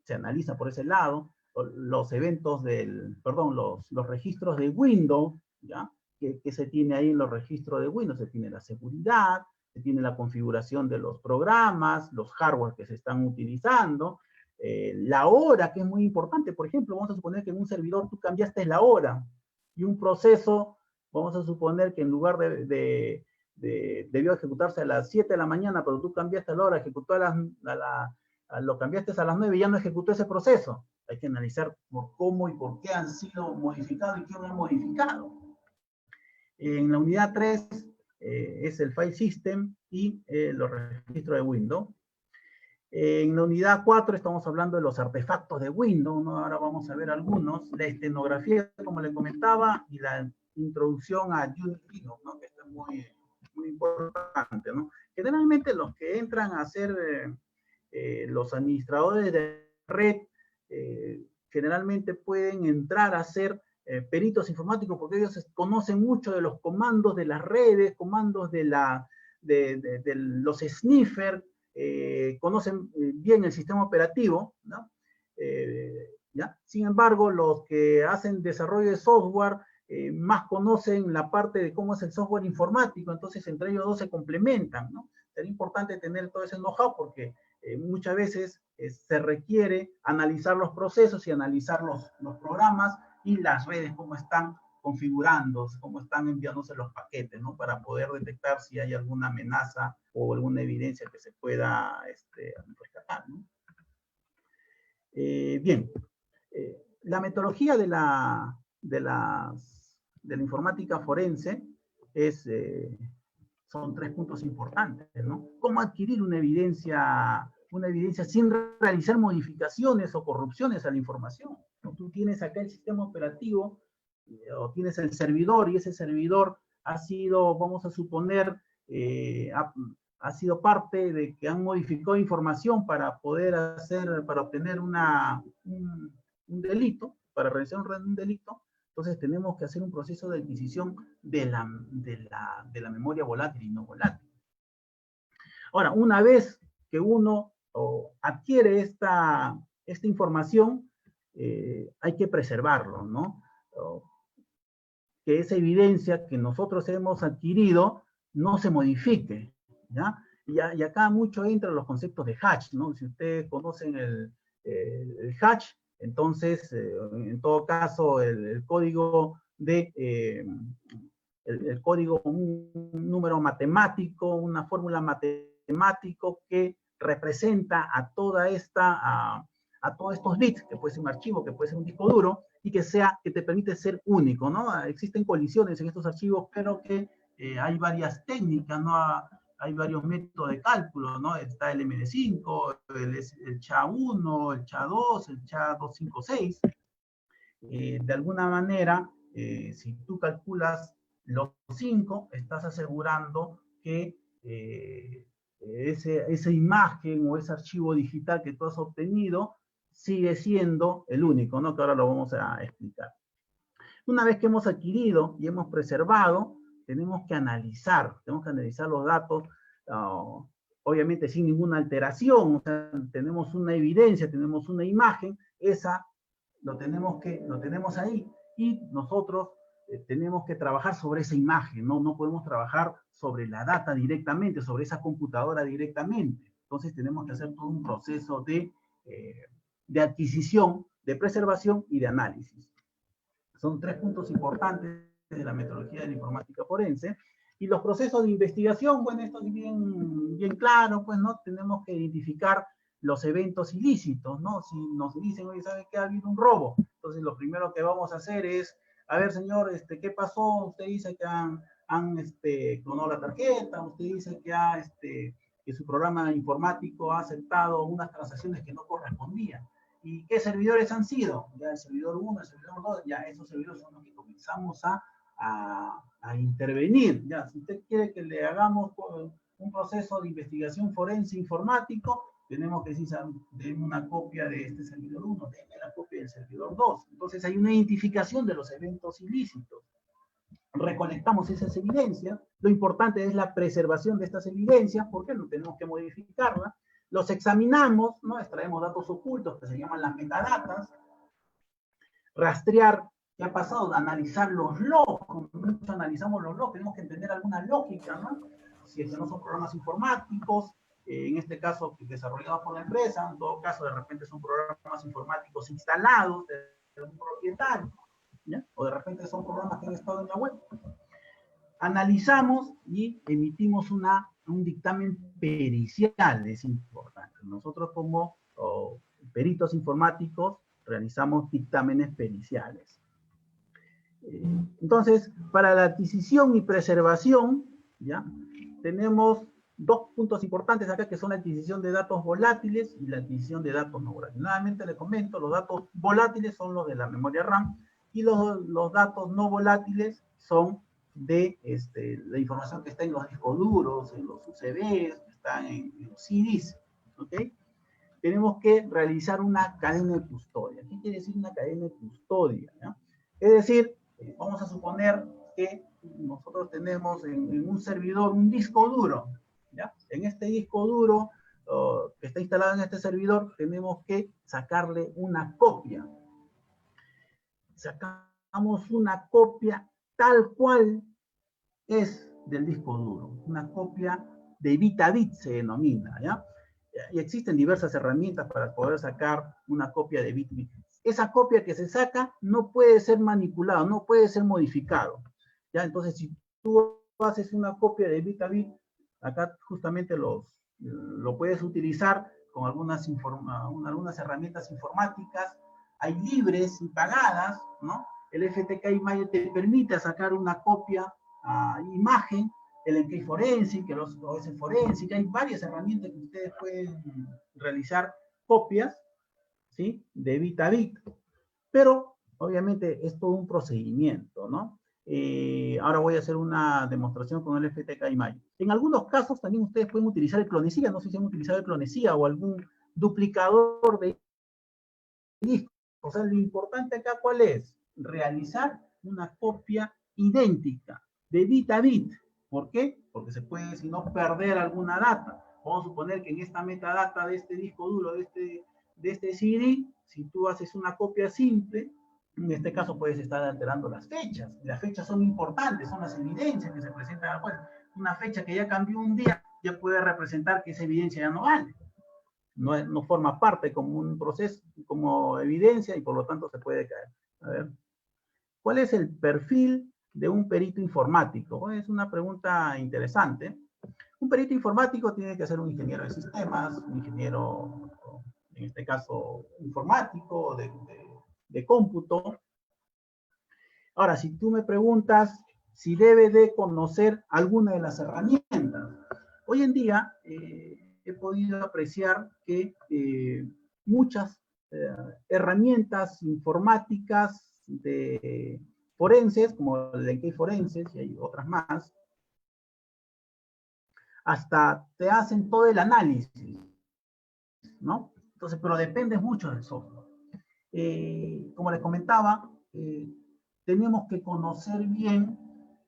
Se analiza por ese lado los eventos los registros de Windows, ¿ya? Que se tiene ahí en los registros de Windows, se tiene la seguridad, se tiene la configuración de los programas, los hardware que se están utilizando, la hora, que es muy importante. Por ejemplo, vamos a suponer que en un servidor tú cambiaste la hora y un proceso, vamos a suponer que en lugar debió ejecutarse a las 7 de la mañana, pero tú cambiaste la hora, ejecutó lo cambiaste a las 9 y ya no ejecutó ese proceso. Hay que analizar por cómo y por qué han sido modificados y quién ha modificado. En la unidad 3 es el file system y los registros de Windows. En la unidad 4 estamos hablando de los artefactos de Windows, ¿no? Ahora vamos a ver algunos. La estenografía, como le comentaba, y la introducción a Unity, ¿no? Que esto es muy, muy importante, ¿no? Generalmente los que entran a ser los administradores de red, generalmente pueden entrar a ser peritos informáticos porque ellos conocen mucho de los comandos de las redes, comandos de los sniffers, conocen bien el sistema operativo, ¿no? ¿Ya? Sin embargo, los que hacen desarrollo de software más conocen la parte de cómo es el software informático, entonces entre ellos dos se complementan, ¿no? Sería importante tener todo ese know-how porque muchas veces se requiere analizar los procesos y analizar los programas y las redes, cómo están configurándose, cómo están enviándose los paquetes, ¿no? Para poder detectar si hay alguna amenaza o alguna evidencia que se pueda rescatar, ¿no? Bien, la metodología de la informática forense son 3 puntos importantes, ¿no? ¿Cómo adquirir una evidencia sin realizar modificaciones o corrupciones a la información? ¿No? Tú tienes acá el sistema operativo o tienes el servidor y ese servidor ha sido, vamos a suponer, ha sido parte de que han modificado información para obtener un delito, para realizar un delito. Entonces tenemos que hacer un proceso de adquisición de la memoria volátil y no volátil. Ahora, una vez que uno adquiere esta información, hay que preservarlo, ¿no? Que esa evidencia que nosotros hemos adquirido no se modifique, ¿ya? Y acá mucho entran los conceptos de Hatch, ¿no? Si ustedes conocen el Hatch, entonces, en todo caso, el código el código, un número matemático, una fórmula matemático que representa a toda a todos estos bits, que puede ser un archivo, que puede ser un disco duro, y que te permite ser único, ¿no? Existen colisiones en estos archivos, pero que hay varias técnicas, ¿no? Hay varios métodos de cálculo, ¿no? Está el MD5, el SHA-1, el SHA-2, el SHA-256. De alguna manera, si tú calculas los 5, estás asegurando que esa imagen o ese archivo digital que tú has obtenido sigue siendo el único, ¿no? Que ahora lo vamos a explicar. Una vez que hemos adquirido y hemos preservado, tenemos que analizar los datos, obviamente sin ninguna alteración, o sea, tenemos una evidencia, tenemos una imagen, esa lo tenemos ahí, y nosotros tenemos que trabajar sobre esa imagen, ¿no? No podemos trabajar sobre la data directamente, sobre esa computadora directamente. Entonces tenemos que hacer todo un proceso de adquisición, de preservación y de análisis. Son 3 puntos importantes de la metodología de la informática forense. Y los procesos de investigación, bueno, esto es bien claro, pues, ¿no? Tenemos que identificar los eventos ilícitos, ¿no? Si nos dicen, oye, ¿sabe qué? Ha habido un robo. Entonces, lo primero que vamos a hacer es, a ver, señor, ¿qué pasó? Usted dice que han clonado la tarjeta, usted dice que su programa informático ha aceptado unas transacciones que no correspondían. ¿Y qué servidores han sido? Ya el servidor 1, el servidor 2, ya esos servidores son los que comenzamos a intervenir. Ya, si usted quiere que le hagamos un proceso de investigación forense informático, tenemos que decir, denme una copia de este servidor 1, denme la copia del servidor 2. Entonces hay una identificación de los eventos ilícitos. Recolectamos esas evidencias. Lo importante es la preservación de estas evidencias, porque no tenemos que modificarlas. Los examinamos, ¿no? Extraemos datos ocultos que se llaman las metadatas. Rastrear qué ha pasado, analizar los logs. Cuando analizamos los logs, tenemos que entender alguna lógica, ¿no? Si es que no son programas informáticos, en este caso desarrollados por la empresa, en todo caso de repente son programas informáticos instalados de un propietario, ¿ya? O de repente son programas que han estado en la web. Analizamos y emitimos un dictamen pericial, es importante. Nosotros como peritos informáticos realizamos dictámenes periciales. Entonces, para la adquisición y preservación, ¿ya? Tenemos 2 puntos importantes acá, que son la adquisición de datos volátiles y la adquisición de datos no volátiles. Nuevamente le comento, los datos volátiles son los de la memoria RAM, y los datos no volátiles son de la información que está en los discos duros, en los UCBs, que están en los CDs, ¿ok? Tenemos que realizar una cadena de custodia. ¿Qué quiere decir una cadena de custodia? ¿Ya? Es decir, vamos a suponer que nosotros tenemos en un servidor un disco duro, ¿ya? En este disco duro que está instalado en este servidor, tenemos que sacarle una copia. Sacamos una copia tal cual es del disco duro, una copia de bit a bit se denomina, ¿ya? Y existen diversas herramientas para poder sacar una copia de bit a bit. Esa copia que se saca no puede ser manipulada, no puede ser modificado, ¿ya? Entonces, si tú haces una copia de bit a bit, acá justamente lo puedes utilizar con algunas herramientas informáticas. Hay libres y pagadas, ¿no? El FTK Image te permite sacar una copia a imagen, el Encrypt Forensic, el OS Forensic, hay varias herramientas que ustedes pueden realizar copias, ¿sí? De bit a bit. Pero, obviamente, es todo un procedimiento, ¿no? Ahora voy a hacer una demostración con el FTK Image. En algunos casos también ustedes pueden utilizar el Clonecía, no sé si han utilizado el Clonecía o algún duplicador de disco. O sea, lo importante acá, ¿cuál es? Realizar una copia idéntica, de bit a bit. ¿Por qué? Porque se puede, si no, perder alguna data. Vamos a suponer que en esta metadata de este disco duro, de este CD, si tú haces una copia simple, en este caso puedes estar alterando las fechas. Las fechas son importantes, son las evidencias que se presentan. Pues, una fecha que ya cambió un día, ya puede representar que esa evidencia ya no vale. No forma parte como un proceso, como evidencia, y por lo tanto se puede caer. A ver, ¿cuál es el perfil de un perito informático? Es una pregunta interesante. Un perito informático tiene que ser un ingeniero de sistemas, un ingeniero, en este caso, informático, de cómputo. Ahora, si tú me preguntas si debe de conocer alguna de las herramientas, hoy en día he podido apreciar que muchas herramientas informáticas de forenses, como el Enkei Forenses, y hay otras más, hasta te hacen todo el análisis, ¿no? Entonces, pero depende mucho del software. Como les comentaba, tenemos que conocer bien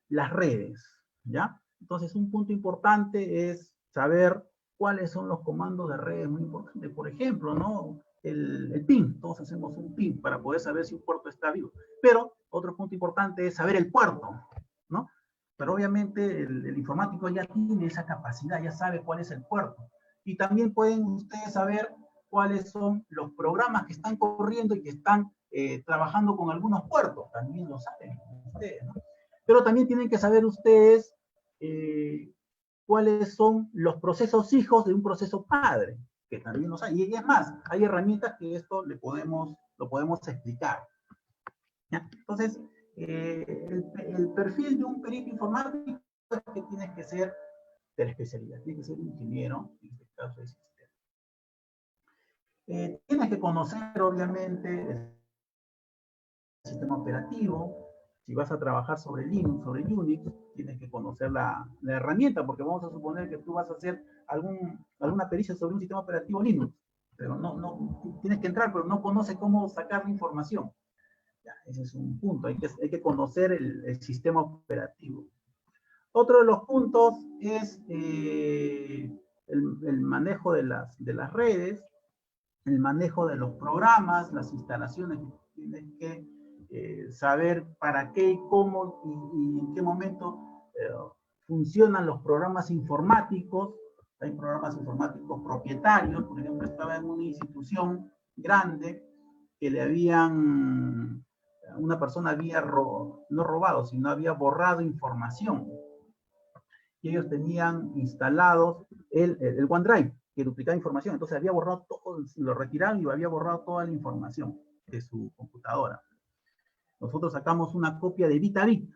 las redes, ¿ya? Entonces, un punto importante es saber cuáles son los comandos de redes muy importantes. Por ejemplo, ¿no? El ping, todos hacemos un ping para poder saber si un puerto está vivo. Pero otro punto importante es saber el puerto, ¿no? Pero obviamente el informático ya tiene esa capacidad, ya sabe cuál es el puerto. Y también pueden ustedes saber cuáles son los programas que están corriendo y que están trabajando con algunos puertos. También lo saben ustedes, ¿no? Pero también tienen que saber ustedes cuáles son los procesos hijos de un proceso padre, que también lo saben. Y es más, hay herramientas que esto lo podemos explicar. ¿Ya? Entonces, el perfil de un perito informático es que tiene que ser de la especialidad, tiene que ser un ingeniero, en este caso de sistema. Tienes que conocer, obviamente, el sistema operativo. Si vas a trabajar sobre Linux, sobre Unix, tienes que conocer la herramienta, porque vamos a suponer que tú vas a hacer alguna pericia sobre un sistema operativo Linux, pero no tienes que entrar, pero no conoces cómo sacar la información. Ya, ese es un punto, hay que conocer el sistema operativo. Otro de los puntos es el manejo de las redes, el manejo de los programas, las instalaciones. Tienes que saber para qué y cómo y en qué momento funcionan los programas informáticos. Hay programas informáticos propietarios. Por ejemplo, estaba en una institución grande que una persona había no robado, sino había borrado información. Y ellos tenían instalados el OneDrive, que duplicaba información. Entonces había borrado todo, lo retiraron y había borrado toda la información de su computadora. Nosotros sacamos una copia de bit a bit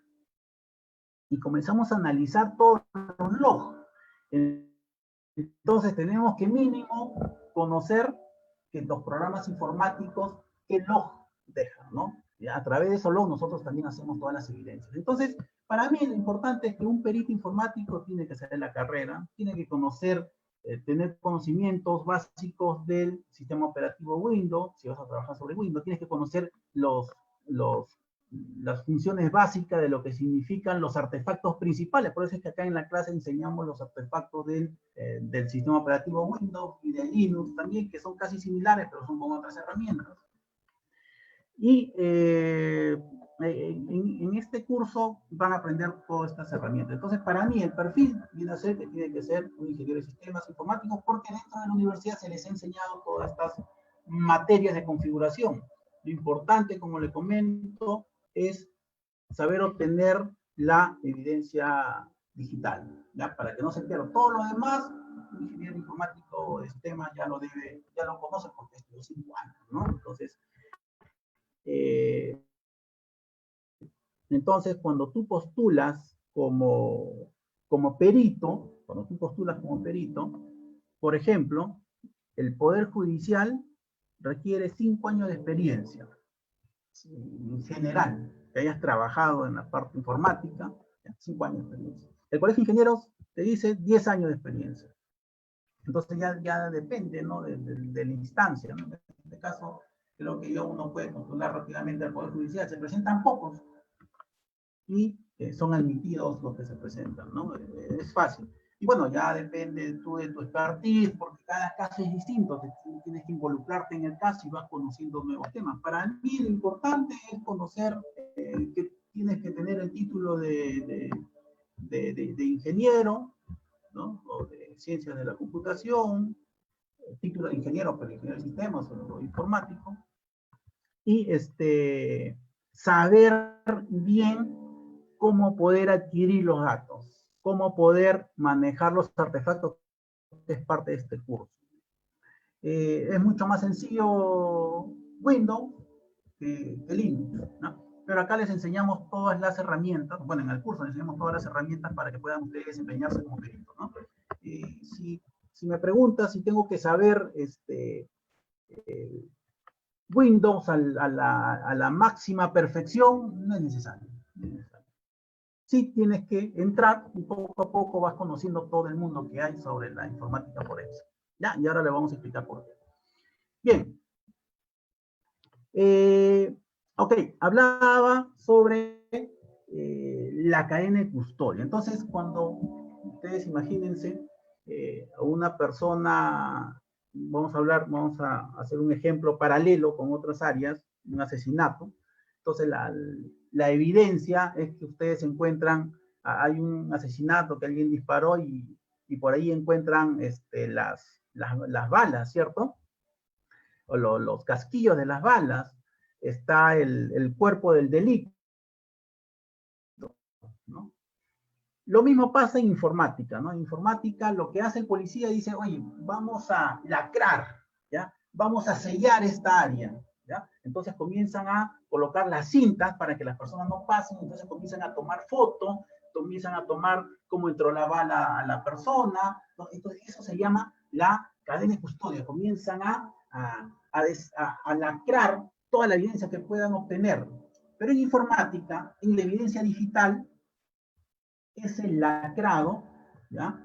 y comenzamos a analizar todos los logs. Entonces tenemos que mínimo conocer que los programas informáticos, qué log dejan, ¿no? Y a través de esos logs nosotros también hacemos todas las evidencias. Entonces, para mí lo importante es que un perito informático tiene que hacer la carrera, tiene que conocer, tener conocimientos básicos del sistema operativo Windows. Si vas a trabajar sobre Windows, tienes que conocer las funciones básicas de lo que significan los artefactos principales. Por eso es que acá en la clase enseñamos los artefactos del sistema operativo Windows y de Linux también, que son casi similares, pero son con otras herramientas. Y en este curso van a aprender todas estas herramientas. Entonces, para mí, el perfil viene a ser que tiene que ser un ingeniero de sistemas informáticos, porque dentro de la universidad se les ha enseñado todas estas materias de configuración. Lo importante, como le comento, es saber obtener la evidencia digital, ¿ya? Para que no se pierda. Todo lo demás, un ingeniero informático de sistemas ya lo conoce porque estudió 5 años, ¿no? Entonces, cuando tú postulas como perito, por ejemplo, el Poder Judicial requiere 5 años de experiencia, en general, que hayas trabajado en la parte informática, 5 años de experiencia. El Colegio de Ingenieros te dice 10 años de experiencia. Entonces ya depende, ¿no? de la instancia, ¿no? En este caso, creo que uno puede postular rápidamente al Poder Judicial. Se presentan pocos y son admitidos los que se presentan, ¿no? Es fácil. Y bueno, ya depende tú de tu expertise, porque cada caso es distinto, tienes que involucrarte en el caso y vas conociendo nuevos temas. Para mí lo importante es conocer que tienes que tener el título de ingeniero, ¿no? O de ciencias de la computación, el título de ingeniero, pero ingeniero de sistemas o informático, y saber bien cómo poder adquirir los datos, cómo poder manejar los artefactos, que es parte de este curso. Es mucho más sencillo Windows que Linux, ¿no? Pero acá les enseñamos todas las herramientas, bueno, en el curso les enseñamos todas las herramientas para que puedan ustedes desempeñarse como peritos, ¿no? Si me preguntas si tengo que saber Windows a la máxima perfección, no es necesario. Sí tienes que entrar y poco a poco vas conociendo todo el mundo que hay sobre la informática forense. ¿Ya? Y ahora le vamos a explicar por qué. Bien. Ok, hablaba sobre la cadena de custodia. Entonces, cuando ustedes imagínense una persona, vamos a hacer un ejemplo paralelo con otras áreas, un asesinato. Entonces, la evidencia es que ustedes encuentran, hay un asesinato que alguien disparó y por ahí encuentran las balas, ¿cierto? O los casquillos de las balas, está el cuerpo del delito, ¿no? Lo mismo pasa en informática, ¿no? En informática lo que hace el policía dice, oye, vamos a lacrar, ¿ya? Vamos a sellar esta área, ¿ya? Entonces comienzan a colocar las cintas para que las personas no pasen, entonces comienzan a tomar fotos, comienzan a tomar cómo entró la bala a la persona, ¿no? Entonces eso se llama la cadena de custodia, comienzan a lacrar toda la evidencia que puedan obtener. Pero en informática, en la evidencia digital, ese lacrado, ¿ya?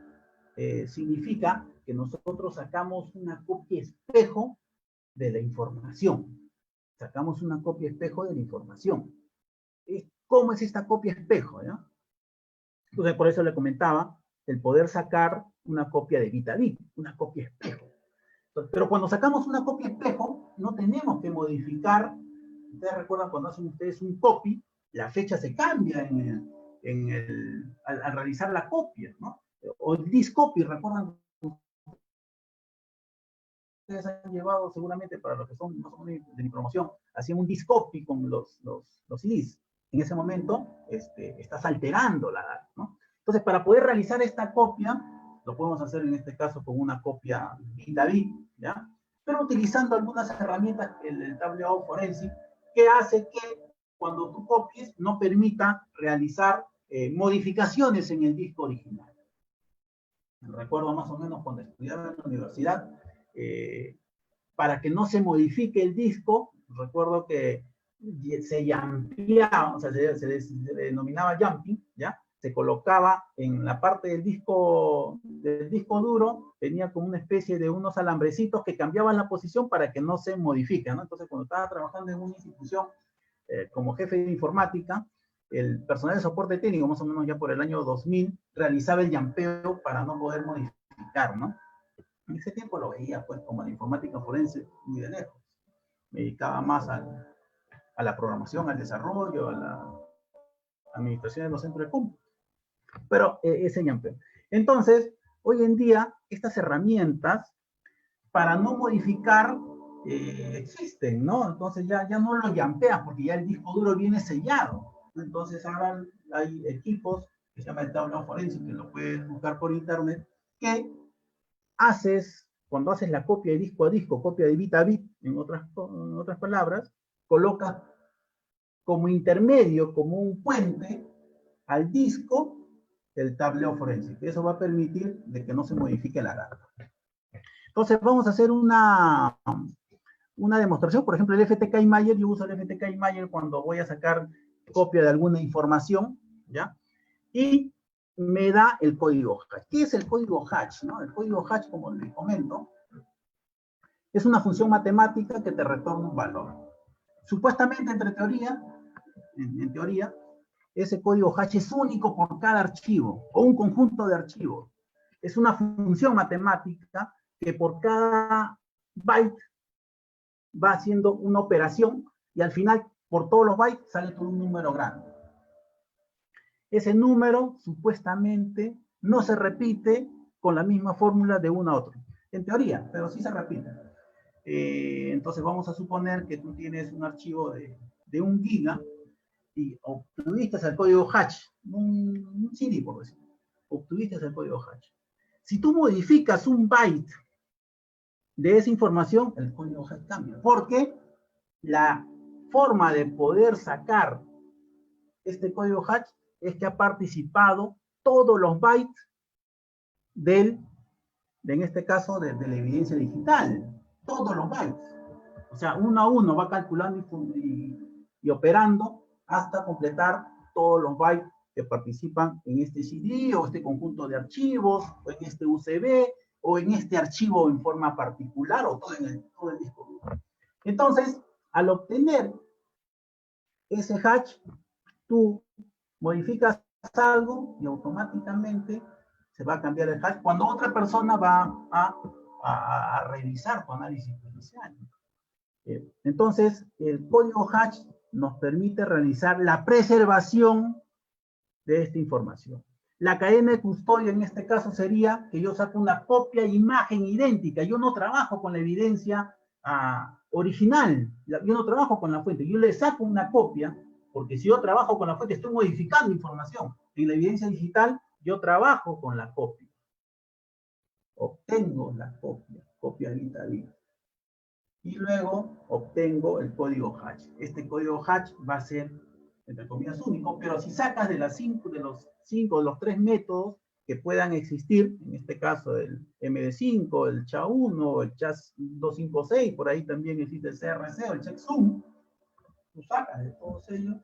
Significa que nosotros sacamos una copia espejo de la información. Sacamos una copia espejo de la información. ¿Cómo es esta copia espejo? ¿Ya? Entonces, por eso le comentaba el poder sacar una copia de bit a bit, una copia espejo. Entonces, pero cuando sacamos una copia espejo, no tenemos que modificar. Ustedes recuerdan cuando hacen ustedes un copy, la fecha se cambia al realizar la copia, ¿no? O el disk copy, recuerdan, ustedes han llevado seguramente para los que son más o menos de mi promoción, hacían un disk copy con los CDs. En ese momento estás alterando la data, ¿no? Entonces, para poder realizar esta copia, lo podemos hacer en este caso con una copia bit a bit, ¿ya? Pero utilizando algunas herramientas, el tablero forense, que hace que cuando tú copies no permita realizar modificaciones en el disco original. Recuerdo más o menos cuando estudiaba en la universidad, para que no se modifique el disco, recuerdo que se jumpeaba, o sea, se denominaba jumping, ¿ya? Se colocaba en la parte del disco duro, tenía como una especie de unos alambrecitos que cambiaban la posición para que no se modifique, ¿no? Entonces, cuando estaba trabajando en una institución como jefe de informática, el personal de soporte técnico, más o menos ya por el año 2000, realizaba el jumpeo para no poder modificar, ¿no? En ese tiempo lo veía, pues, como la informática forense muy de lejos. Me dedicaba más a la programación, al desarrollo, a la administración de los centros de cómputo. Pero ese jumpeo. Entonces, hoy en día, estas herramientas, para no modificar, existen, ¿no? Entonces ya no lo jumpeas porque ya el disco duro viene sellado. Entonces ahora hay equipos que se llama el tablero forense, que lo puedes buscar por internet, que cuando haces la copia de disco a disco, copia de bit a bit, en otras palabras, colocas como intermedio, como un puente al disco, el tablero forense. Eso va a permitir de que no se modifique la data. Entonces vamos a hacer una demostración. Por ejemplo, el FTK Imager, yo uso el FTK Imager cuando voy a sacar copia de alguna información, ¿ya? Y me da el código hash. ¿Qué es el código hash? ¿No? El código hash, como les comento, es una función matemática que te retorna un valor. Supuestamente, en teoría, ese código hash es único por cada archivo, o un conjunto de archivos. es una función matemática que por cada byte va haciendo una operación y al final, por todos los bytes, sale todo un número grande. Ese número, supuestamente, no se repite con la misma fórmula de uno a otro. En teoría, pero sí se repite. Entonces vamos a suponer que tú tienes un archivo de 1 giga y obtuviste el código hash, un CD, por decirlo. Obtuviste el código hash. Si tú modificas un byte de esa información, el código hash cambia. Porque la forma de poder sacar este código hash es que ha participado todos los bytes en este caso, de la evidencia digital. Todos los bytes. O sea, uno a uno va calculando y operando hasta completar todos los bytes que participan en este CD o este conjunto de archivos, o en este USB, o en este archivo en forma particular, o todo el disco duro. Entonces, al obtener ese hash, tú modificas algo y automáticamente se va a cambiar el hash cuando otra persona va a revisar tu análisis inicial. Entonces, el código hash nos permite realizar la preservación de esta información. La cadena de custodia en este caso sería que yo saco una copia de imagen idéntica. Yo no trabajo con la evidencia original. Yo no trabajo con la fuente. Yo le saco una copia, porque si yo trabajo con la fuente estoy modificando información. En la evidencia digital yo trabajo con la copia. Obtengo la copia bit a bit. Y luego obtengo el código hash. Este código hash va a ser, entre comillas, único, pero si sacas de los 3 métodos que puedan existir, en este caso el MD5, el SHA-1, el SHA-256, por ahí también existe el CRC o el checksum, tú sacas de todos ellos,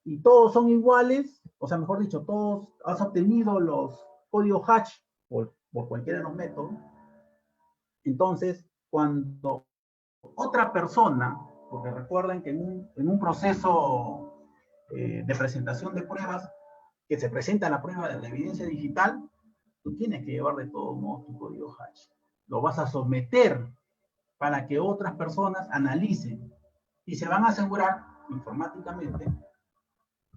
y todos son iguales, o sea, mejor dicho, todos has obtenido los códigos hash por cualquiera de los métodos. Entonces, cuando otra persona, porque recuerden que en un proceso de presentación de pruebas, que se presenta la prueba de la evidencia digital, tú tienes que llevar de todos modos tu código hash. Lo vas a someter para que otras personas analicen y se van a asegurar informáticamente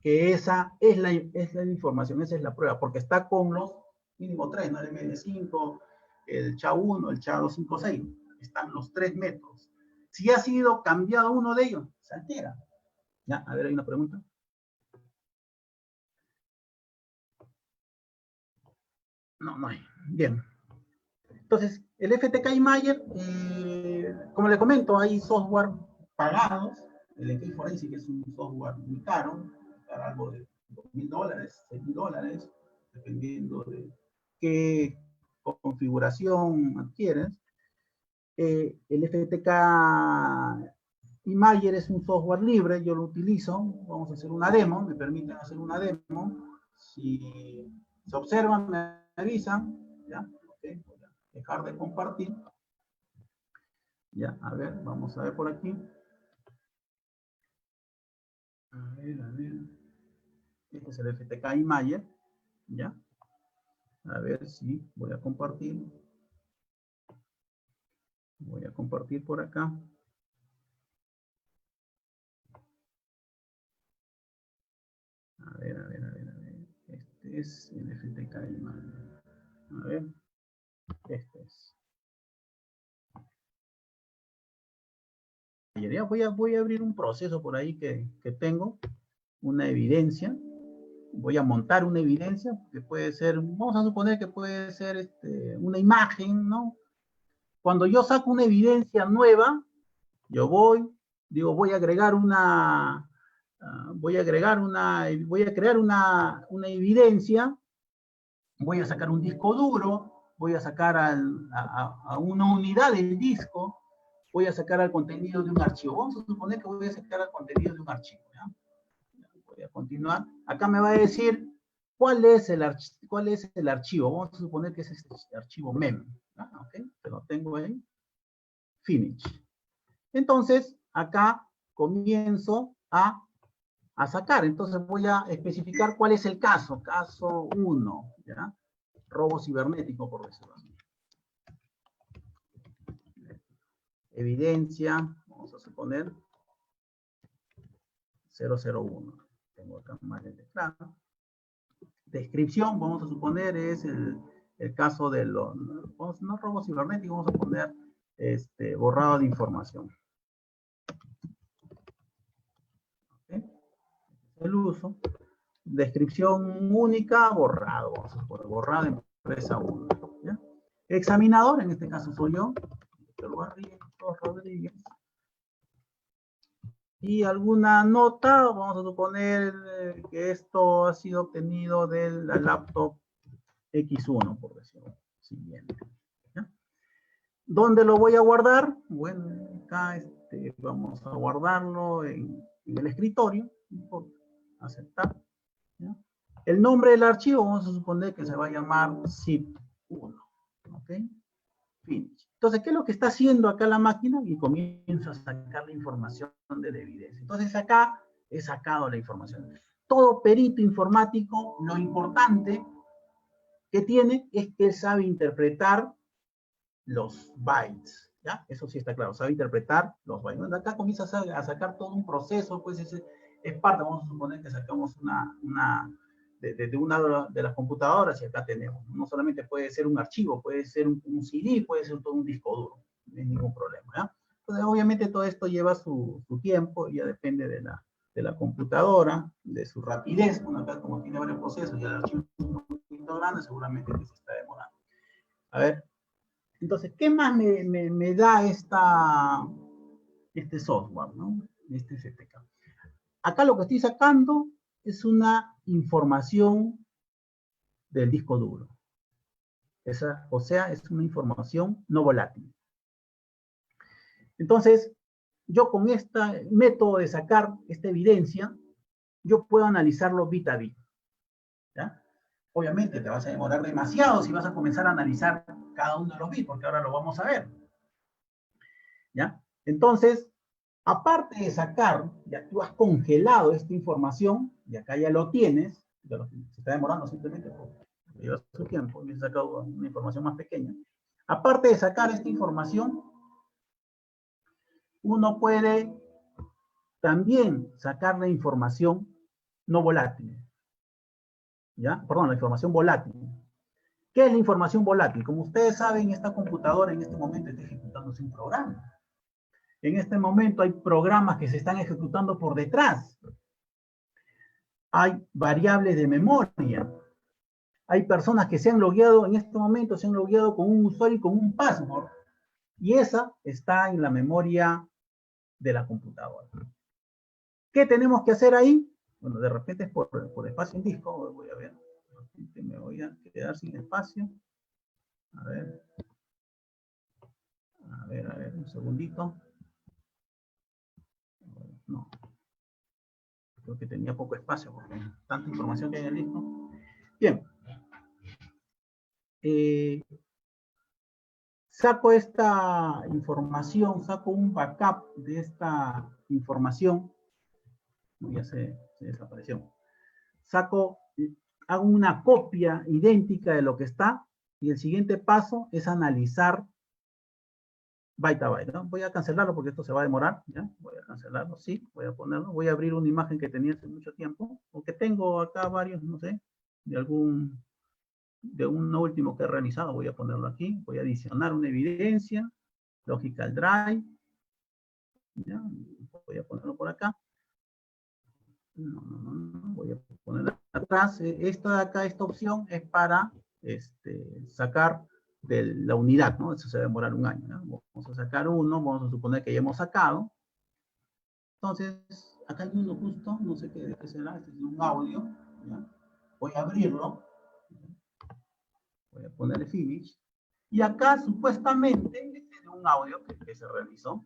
que esa es la información, esa es la prueba, porque está con los mínimo 3, ¿no? El MD5, el SHA-1, el SHA-256, están los 3 métodos. Si ha sido cambiado uno de ellos, se altera. ¿Ya? A ver, hay una pregunta. No hay. Bien. Entonces, el FTK Imagine, como le comento, hay software pagados. El EK Forensic es un software muy caro, algo de $2,000, $6,000, dependiendo de qué configuración adquieres. El FTK Imager es un software libre, yo lo utilizo. Vamos a hacer una demo, me permiten hacer una demo. Si se observan, me avisan. ¿Ya? Okay, voy a dejar de compartir. Ya, a ver, vamos a ver por aquí. A ver. Este es el FTK Imager. Ya. A ver si voy a compartir. Voy a compartir por acá. A ver. Este es el FTK Imager. A ver. Este es. Ya voy a abrir un proceso por ahí que tengo. Una evidencia. Voy a montar una evidencia que puede ser, vamos a suponer que puede ser una imagen, ¿no? Cuando yo saco una evidencia nueva, yo voy a crear una evidencia, voy a sacar un disco duro, voy a sacar a una unidad del disco, voy a sacar al contenido de un archivo. Vamos a suponer que voy a sacar al contenido de un archivo, ¿ya? Voy a continuar. Acá me va a decir cuál es el archivo. Vamos a suponer que es este archivo mem. ¿Ok? Que lo tengo ahí. Finish. Entonces, acá comienzo a sacar. Entonces voy a especificar cuál es el caso. Caso 1. ¿Ya? robo cibernético, por decirlo así. Evidencia, vamos a suponer 001. Tengo acá mal el teclado. Descripción, vamos a suponer, es el caso de los, no robo cibernético, vamos a poner borrado de información. ¿Okay? El uso. Descripción única, borrado, vamos a poner borrado de empresa 1. ¿Ya? Examinador, en este caso soy yo, Rodríguez. Y alguna nota, vamos a suponer que esto ha sido obtenido de la laptop X1, por decirlo siguiente. ¿Ya? ¿Dónde lo voy a guardar? Bueno, acá vamos a guardarlo en el escritorio. Aceptar. ¿Ya? El nombre del archivo, vamos a suponer que se va a llamar zip1. ¿Ok? Finish. Entonces, ¿qué es lo que está haciendo acá la máquina? Y comienza a sacar la información de la evidencia. Entonces, acá he sacado la información. Todo perito informático, lo importante que tiene es que él sabe interpretar los bytes. ¿Ya? Eso sí está claro, sabe interpretar los bytes. Bueno, acá comienza a sacar todo un proceso, pues es parte, vamos a suponer que sacamos de una de las computadoras y acá tenemos. No solamente puede ser un archivo, puede ser un CD, puede ser todo un disco duro. No hay ningún problema. ¿Ya? Entonces, obviamente todo esto lleva su tiempo, ya depende de la computadora, de su rapidez. Bueno, acá como tiene varios procesos y el archivo es un poquito grande, seguramente que se está demorando. A ver, entonces, ¿qué más me da este software, ¿no? Este FTK. Acá lo que estoy sacando es una información del disco duro. O sea, es una información no volátil. Entonces, yo con este método de sacar esta evidencia, yo puedo analizarlo bit a bit. ¿Ya? Obviamente te vas a demorar demasiado si vas a comenzar a analizar cada uno de los bits, porque ahora lo vamos a ver. ¿Ya? Entonces, aparte de sacar, ya tú has congelado esta información, y acá ya lo tienes, se está demorando simplemente porque lleva su tiempo, y he sacado una información más pequeña. Aparte de sacar esta información, uno puede también sacar la información no volátil. ¿Ya? Perdón, la información volátil. ¿Qué es la información volátil? Como ustedes saben, esta computadora en este momento está ejecutándose un programa. En este momento hay programas que se están ejecutando por detrás. Hay variables de memoria. Hay personas que se han logueado, en este momento se han logueado con un usuario y con un password. Y esa está en la memoria de la computadora. ¿Qué tenemos que hacer ahí? Bueno, de repente es por espacio en disco. Voy a ver. Me voy a quedar sin espacio. A ver, un segundito. No. Creo que tenía poco espacio porque tanta información que hay en el disco. Bien. Saco esta información, saco un backup de esta información. Ya se desapareció. Hago una copia idéntica de lo que está y el siguiente paso es analizar byte a byte, ¿no? Voy a cancelarlo porque esto se va a demorar, ¿ya? Voy a cancelarlo, sí, voy a ponerlo. Voy a abrir una imagen que tenía hace mucho tiempo, o que tengo acá varios, no sé, de uno último que he realizado. Voy a ponerlo aquí, voy a adicionar una evidencia, Logical Drive, ¿ya? Voy a ponerlo por acá. No, voy a poner atrás. Esta de acá, esta opción es para sacar de la unidad, ¿no? Eso se va a demorar un año, ¿no? Vamos a sacar uno, vamos a suponer que ya hemos sacado. Entonces, acá hay uno justo, no sé qué será, este es un audio, ¿ya? Voy a abrirlo, voy a ponerle finish, y acá supuestamente, este es un audio que se realizó.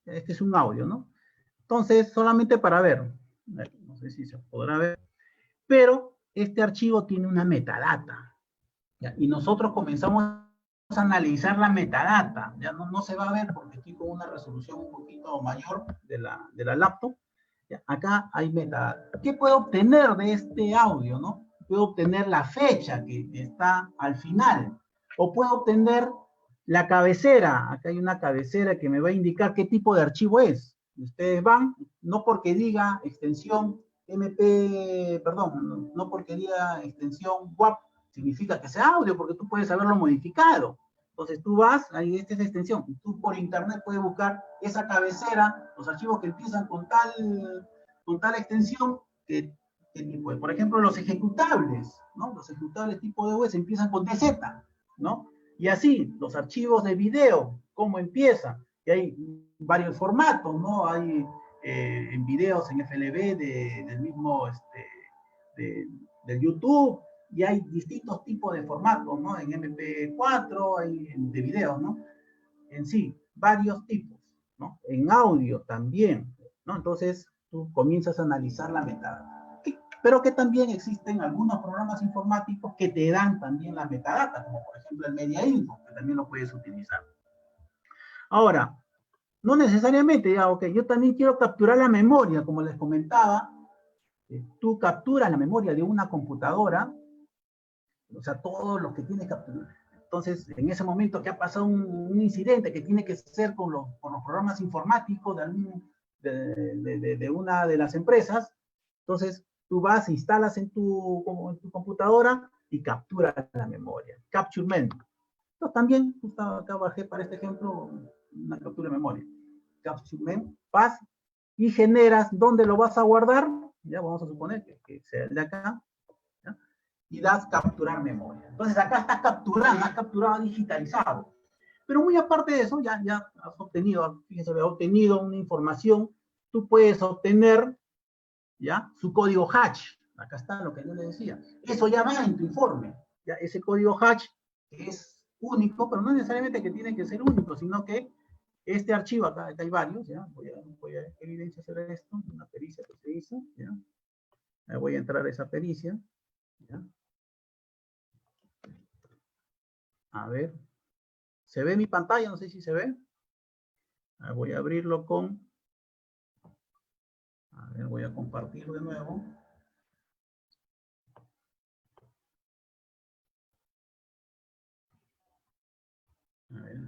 Este es un audio, ¿no? Entonces, solamente para ver, no sé si se podrá ver, pero este archivo tiene una metadata, ¿ya? Y nosotros comenzamos a analizar la metadata, ya no se va a ver porque estoy con una resolución un poquito mayor de la laptop. ¿Ya? Acá hay metadata. ¿Qué puedo obtener de este audio, no? puedo obtener la fecha que está al final, o puedo obtener la cabecera. Acá hay una cabecera que me va a indicar qué tipo de archivo es. Ustedes van, no porque diga extensión no porque diga extensión WAP, significa que sea audio, porque tú puedes haberlo modificado. Entonces tú vas, ahí esta es la extensión, tú por internet puedes buscar esa cabecera, los archivos que empiezan con tal extensión, por ejemplo, los ejecutables, ¿no? Los ejecutables tipo DOS empiezan con DZ, ¿no? Y así, los archivos de video, ¿cómo empieza? Y hay varios formatos, ¿no? Hay en videos en FLV del mismo, del YouTube, y hay distintos tipos de formatos, ¿no? En MP4, hay de videos, ¿no? En sí, varios tipos, ¿no? En audio también, ¿no? Entonces, tú comienzas a analizar la metadata. Pero que también existen algunos programas informáticos que te dan también la metadata, como por ejemplo el MediaInfo, que también lo puedes utilizar. Ahora, no necesariamente, ya, ok, yo también quiero capturar la memoria, como les comentaba, tú capturas la memoria de una computadora, o sea, todo lo que tienes que capturar. Entonces, en ese momento que ha pasado un incidente que tiene que ser con los programas informáticos de una de las empresas, entonces tú vas, instalas en tu computadora y capturas la memoria. Capture memory. Entonces también, acá bajé para este ejemplo una captura de memoria. Capture memory, vas y generas dónde lo vas a guardar, ya vamos a suponer que sea el de acá, ¿ya? Y das capturar memoria. Entonces acá estás capturando, has capturado digitalizado. Pero muy aparte de eso, ya has obtenido, fíjense, he obtenido una información, tú puedes obtener, ¿ya? Su código hash. Acá está lo que yo le decía. Eso ya va en tu informe. ¿Ya? Ese código hash es único, pero no necesariamente que tiene que ser único, sino que este archivo, acá hay varios, ¿ya? Voy a evidenciar esto, una pericia que se hizo, ¿ya? Voy a entrar a esa pericia, ¿ya? A ver, ¿se ve mi pantalla? No sé si se ve. Voy a abrirlo con... A ver, voy a compartir de nuevo. A ver.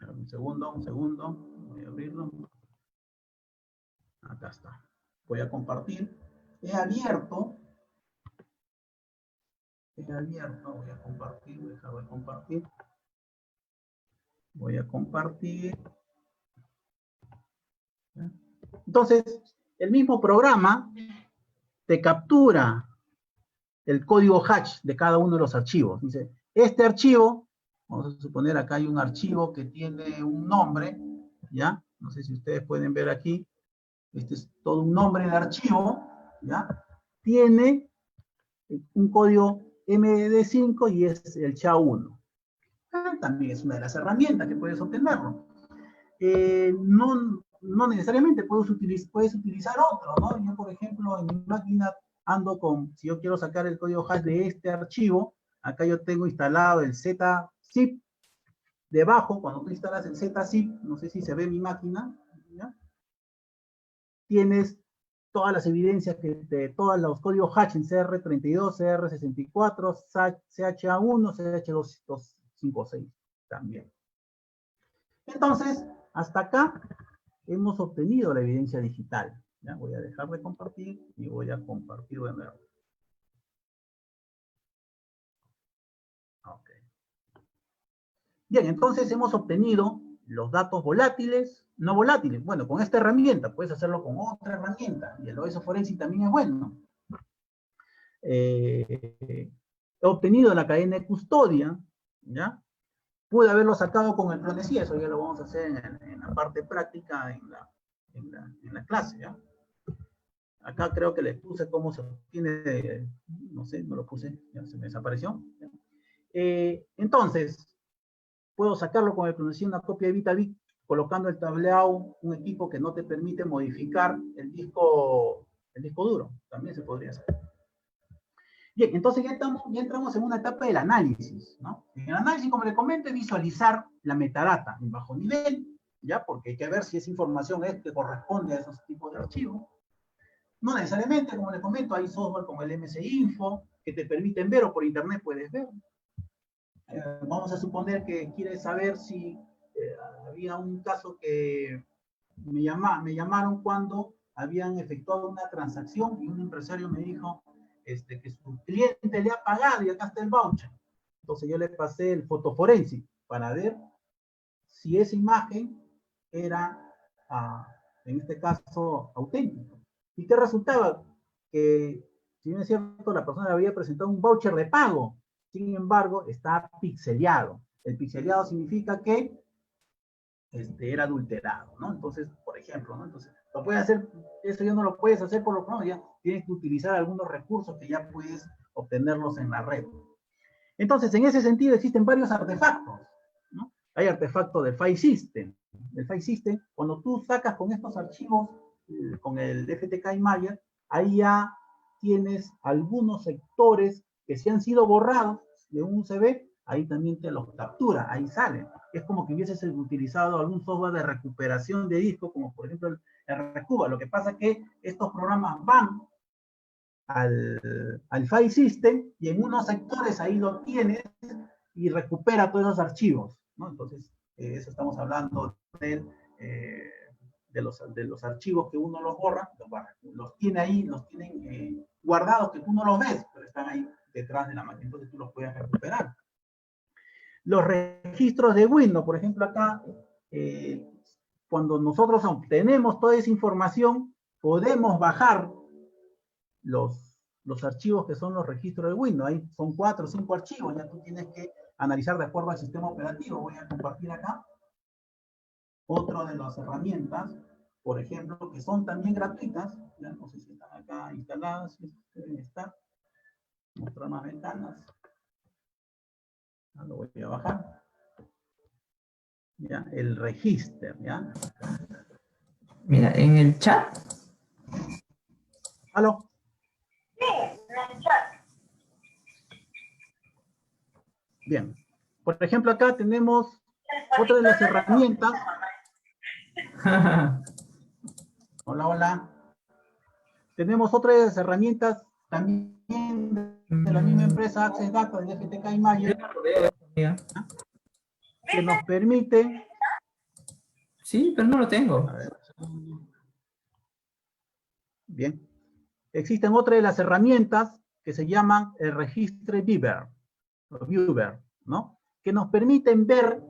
Un segundo. Voy a abrirlo. Acá está. Voy a compartir. He abierto. Voy a compartir. Voy a dejar de compartir. Voy a compartir. Entonces, el mismo programa te captura el código hash de cada uno de los archivos. Dice, este archivo, vamos a suponer acá hay un archivo que tiene un nombre, ¿ya? No sé si ustedes pueden ver aquí. Este es todo un nombre de archivo, ¿ya? Tiene un código MD5 y es el SHA-1. También es una de las herramientas que puedes obtenerlo. No necesariamente puedes utilizar otro, ¿no? Yo, por ejemplo, en mi máquina ando con, si yo quiero sacar el código hash de este archivo, acá yo tengo instalado el ZZip. Debajo, cuando tú instalas el ZZip, no sé si se ve mi máquina, ¿ya? Tienes todas las evidencias de todos los códigos hash en CR32, CR64, CHA1, CH256 también. Entonces, hasta acá hemos obtenido la evidencia digital. ¿Ya? Voy a dejar de compartir y voy a compartir de nuevo. Okay. Bien, entonces hemos obtenido los datos volátiles, no volátiles. Bueno, con esta herramienta, puedes hacerlo con otra herramienta. Y el OS Forensic también es bueno. He obtenido la cadena de custodia, ¿ya? Pude haberlo sacado con el Clonesi, eso ya lo vamos a hacer en la parte práctica, en la clase, ¿ya? Acá creo que le puse cómo se obtiene, no sé, no lo puse, ya se me desapareció. Entonces, puedo sacarlo con el Clonesi, una copia de bit, colocando el tableau, un equipo que no te permite modificar el disco duro, también se podría hacer. Bien, entonces ya entramos en una etapa del análisis, ¿no? En el análisis, como les comento, es visualizar la metadata en bajo nivel, ¿ya? Porque hay que ver si esa información es que corresponde a esos tipos de archivos. No necesariamente, como les comento, hay software como el MS Info que te permiten ver o por internet puedes ver. Vamos a suponer que quieres saber si había un caso que me llamaron cuando habían efectuado una transacción y un empresario me dijo que su cliente le ha pagado y acá está el voucher. Entonces yo le pasé el fotoforensic para ver si esa imagen era, en este caso, auténtica. ¿Y qué resultaba? Que, si bien es cierto, la persona había presentado un voucher de pago, sin embargo, está pixeleado. El pixeleado significa que era adulterado, ¿no? Entonces, por ejemplo, ¿no? Entonces, lo puedes hacer, eso ya no lo puedes hacer por lo pronto, ya tienes que utilizar algunos recursos que ya puedes obtenerlos en la red. Entonces, en ese sentido existen varios artefactos, ¿no? Hay artefactos de file system. El file system, cuando tú sacas con estos archivos, con el FTK Imager, ahí ya tienes algunos sectores que se han sido borrados de un USB, ahí también te los captura, ahí salen. Es como que hubieses utilizado algún software de recuperación de disco, como por ejemplo el Recuba. Lo que pasa es que estos programas van al file system y en unos sectores ahí lo tienes y recupera todos esos archivos, ¿no? Entonces, eso estamos hablando de los archivos que uno los borra, los tiene ahí, los tienen guardados, que tú no los ves, pero están ahí detrás de la máquina, entonces tú los puedes recuperar. Los registros de Windows, por ejemplo, acá, cuando nosotros obtenemos toda esa información, podemos bajar los archivos que son los registros de Windows. Ahí son 4 o 5 archivos, ya tú tienes que analizar de acuerdo al sistema operativo. Voy a compartir acá otro de las herramientas, por ejemplo, que son también gratuitas. Ya no sé si están acá instaladas, deben estar. Mostrar más ventanas. Lo voy a bajar. Ya, el registro, ¿ya? Mira, en el chat. ¿Aló? Sí, en el chat. Bien. Por ejemplo, acá tenemos otra de las herramientas. Hola, hola. Tenemos otra de las herramientas también de la misma empresa Access Data de FTK Imager, que nos permite. Sí, pero no lo tengo. A ver. Bien. Existen otras de las herramientas que se llaman el registro Viewer, ¿no? Que nos permiten ver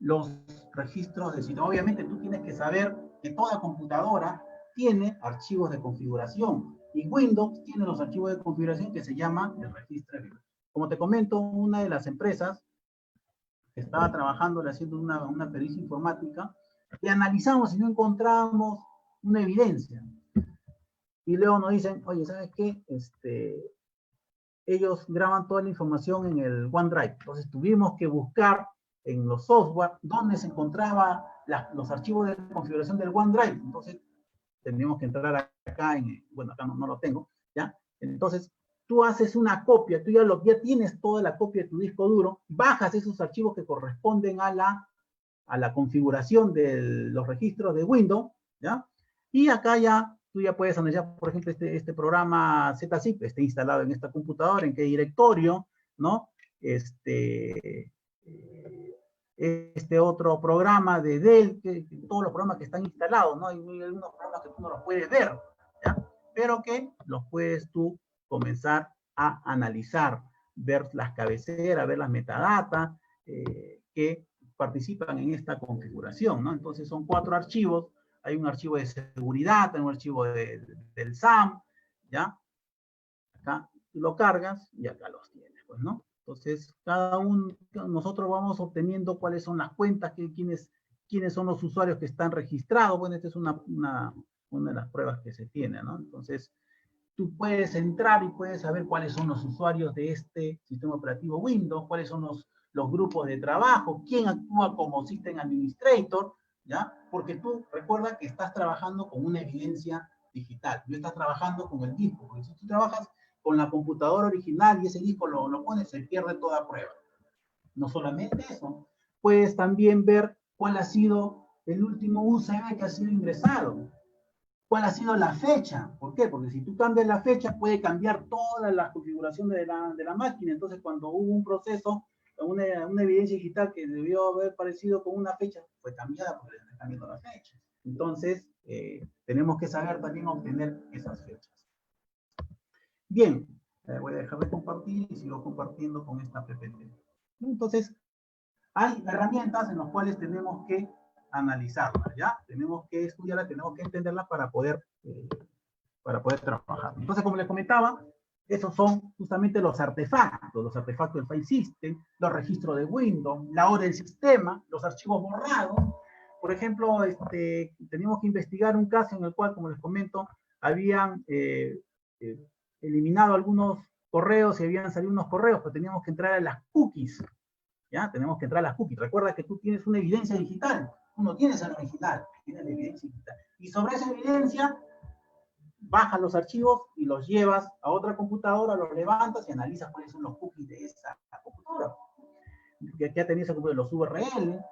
los registros de sitio. Obviamente tú tienes que saber que toda computadora tiene archivos de configuración y Windows tiene los archivos de configuración que se llama el registro Viewer. Como te comento, una de las empresas que estaba trabajando, haciendo una pericia informática, y analizamos y no encontramos una evidencia. Y luego nos dicen, oye, ¿sabes qué? Ellos graban toda la información en el OneDrive. Entonces tuvimos que buscar en los software dónde se encontraban los archivos de configuración del OneDrive. Entonces tendríamos que entrar acá bueno, acá no lo tengo, ¿ya? Entonces tú haces una copia, tú ya tienes toda la copia de tu disco duro, bajas esos archivos que corresponden a la configuración de los registros de Windows, ¿ya? Y acá ya tú ya puedes analizar, por ejemplo, este programa ZZip, está instalado en esta computadora, en qué directorio, ¿no? Este otro programa de Dell, todos los programas que están instalados, ¿no? Hay algunos programas que tú no los puedes ver, ¿ya? Pero que los puedes tú comenzar a analizar, ver las cabeceras, ver las metadatas que participan en esta configuración, ¿no? Entonces son 4 archivos. Hay un archivo de seguridad, hay un archivo del SAM, ¿ya? Acá tú lo cargas y acá los tienes, pues, ¿no? Entonces, nosotros vamos obteniendo cuáles son las cuentas, quiénes son los usuarios que están registrados. Bueno, esta es una de las pruebas que se tiene, ¿no? Entonces, tú puedes entrar y puedes saber cuáles son los usuarios de este sistema operativo Windows, cuáles son los grupos de trabajo, quién actúa como System Administrator, ¿ya? Porque tú recuerda que estás trabajando con una evidencia digital, no estás trabajando con el disco, porque si tú trabajas con la computadora original y ese disco lo pones, se pierde toda prueba. No solamente eso, puedes también ver cuál ha sido el último UCB que ha sido ingresado. ¿Cuál ha sido la fecha? ¿Por qué? Porque si tú cambias la fecha, puede cambiar toda la configuración de la máquina. Entonces, cuando hubo un proceso, una evidencia digital que debió haber parecido con una fecha, fue cambiada porque le están cambiando la fecha. Entonces, tenemos que saber también obtener esas fechas. Bien, voy a dejar de compartir y sigo compartiendo con esta PPT. Entonces, hay herramientas en las cuales tenemos que analizarla, ¿ya? Tenemos que estudiarla, tenemos que entenderla para poder trabajar. Entonces, como les comentaba, esos son justamente los artefactos del file system, los registros de Windows, la hora del sistema, los archivos borrados. Por ejemplo, teníamos que investigar un caso en el cual, como les comento, habían eliminado algunos correos y habían salido unos correos, pero teníamos que entrar a las cookies. ¿Ya? Tenemos que entrar a las cookies. Recuerda que tú tienes una evidencia digital. Tú no tienes el original, tienes la evidencia digital. Y sobre esa evidencia, bajas los archivos y los llevas a otra computadora, los levantas y analizas cuáles son los cookies de esa computadora. ¿Qué ha tenido esa computadora? Los URL.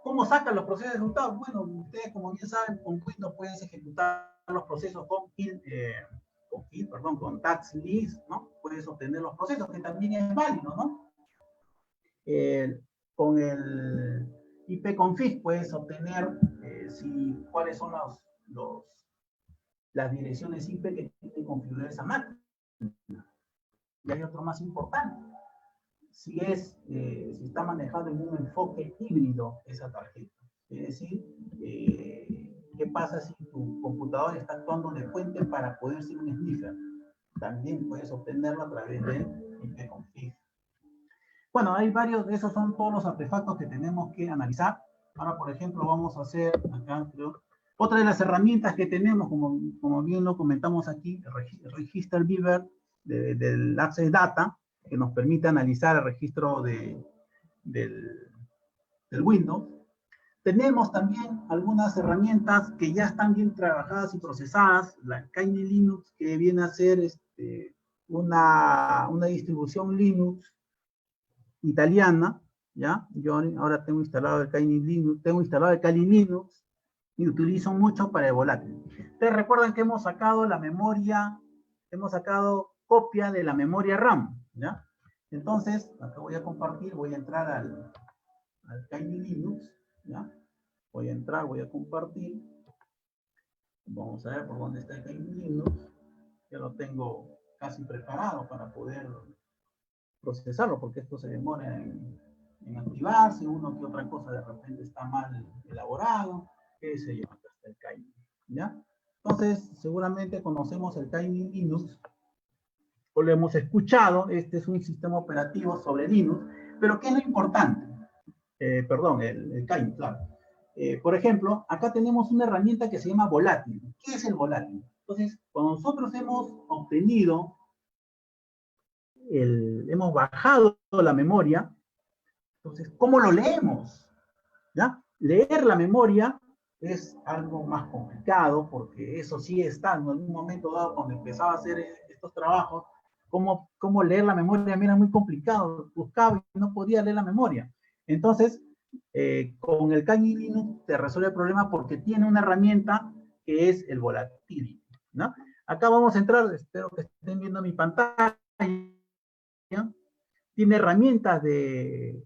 ¿Cómo sacan los procesos ejecutados? Bueno, ustedes, como bien saben, con Windows puedes ejecutar los procesos con tax list, ¿no? Puedes obtener los procesos, que también es válido, ¿no? Con el ipconfig puedes obtener cuáles son las direcciones IP que tiene que configurar esa máquina. Y hay otro más importante. Si está manejado en un enfoque híbrido esa tarjeta. Es decir, ¿qué pasa si tu computador está actuando de puente para poder ser un sniffer? También puedes obtenerlo a través de ipconfig. Bueno, hay varios, esos son todos los artefactos que tenemos que analizar. Ahora, por ejemplo, vamos a hacer acá, creo, otra de las herramientas que tenemos, como bien lo comentamos aquí, el Register Beaver del Access Data, que nos permite analizar el registro del Windows. Tenemos también algunas herramientas que ya están bien trabajadas y procesadas, la Kine Linux, que viene a ser una distribución Linux italiana, ¿ya? Yo ahora tengo instalado el Kine Linux, Linux y utilizo mucho para el volátil. Ustedes recuerdan que hemos sacado copia de la memoria RAM, ¿ya? Entonces, acá voy a compartir, voy a entrar al Kine Linux, ¿ya? Voy a compartir. Vamos a ver por dónde está el Kine Linux. Ya lo tengo casi preparado para poder procesarlo, porque esto se demora en activarse, uno que otra cosa de repente está mal elaborado, qué sé yo, acá está el Kine, ¿ya? Entonces, seguramente conocemos el Kine Linux, o lo hemos escuchado, este es un sistema operativo sobre Linux, pero ¿qué es lo importante? Perdón, el Kine, claro. Por ejemplo, acá tenemos una herramienta que se llama volátil. ¿Qué es el volátil? Entonces, cuando nosotros hemos obtenido hemos bajado la memoria, entonces, ¿cómo lo leemos? ¿Ya? Leer la memoria es algo más complicado, porque eso sí está en algún momento dado cuando empezaba a hacer estos trabajos, cómo leer la memoria, mira, muy complicado, buscaba y no podía leer la memoria. Entonces, con el Kine Linux te resuelve el problema porque tiene una herramienta que es el volatility, ¿no? Acá vamos a entrar, espero que estén viendo mi pantalla. Tiene herramientas de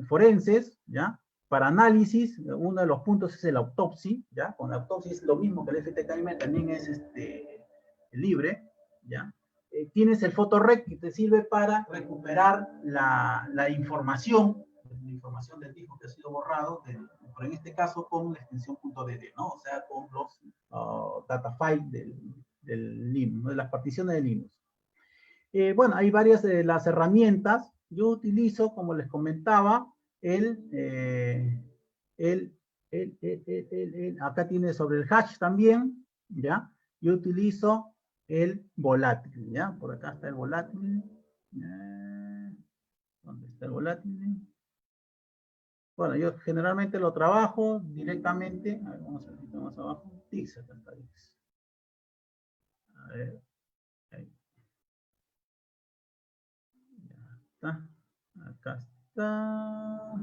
forenses, ¿ya? Para análisis, uno de los puntos es el autopsy, ¿ya? Con la autopsy es lo mismo que el FTKM, también es libre, ¿ya? Tienes el photorec que te sirve para recuperar la información del disco que ha sido borrado, pero en este caso con la extensión .dd, ¿no? O sea, con los data files del Linux, ¿no? De las particiones de Linux. Bueno, hay varias de las herramientas. Yo utilizo, como les comentaba, acá tiene sobre el hash también, ¿ya? Yo utilizo el volátil, ¿ya? Por acá está el volátil. ¿Dónde está el volátil? Bueno, yo generalmente lo trabajo directamente. A ver, vamos a ver más abajo. Tix, acá está Tix. A ver. Ahí. Acá está.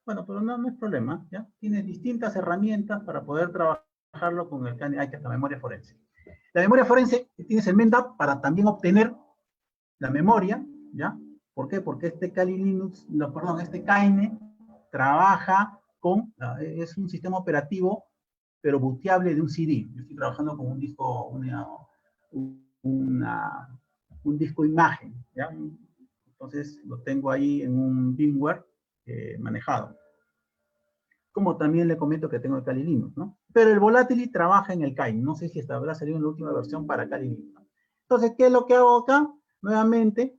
Bueno, pero no es problema, ¿ya? Tienes distintas herramientas para poder trabajarlo con el Kali, hay que hasta memoria forense. La memoria forense tienes el MEMDAP para también obtener la memoria, ¿ya? ¿Por qué? Porque este Kali Linux, no, perdón, este Kine trabaja con, es un sistema operativo, pero booteable de un CD. Yo estoy trabajando con un disco, un disco imagen, ¿ya? Entonces lo tengo ahí en un VMware manejado. Como también le comento que tengo el Kali Linux, ¿no? Pero el Volatility trabaja en el Kine. No sé si habrá salido en la última versión para Kali Linux, ¿no? Entonces, ¿qué es lo que hago acá? Nuevamente,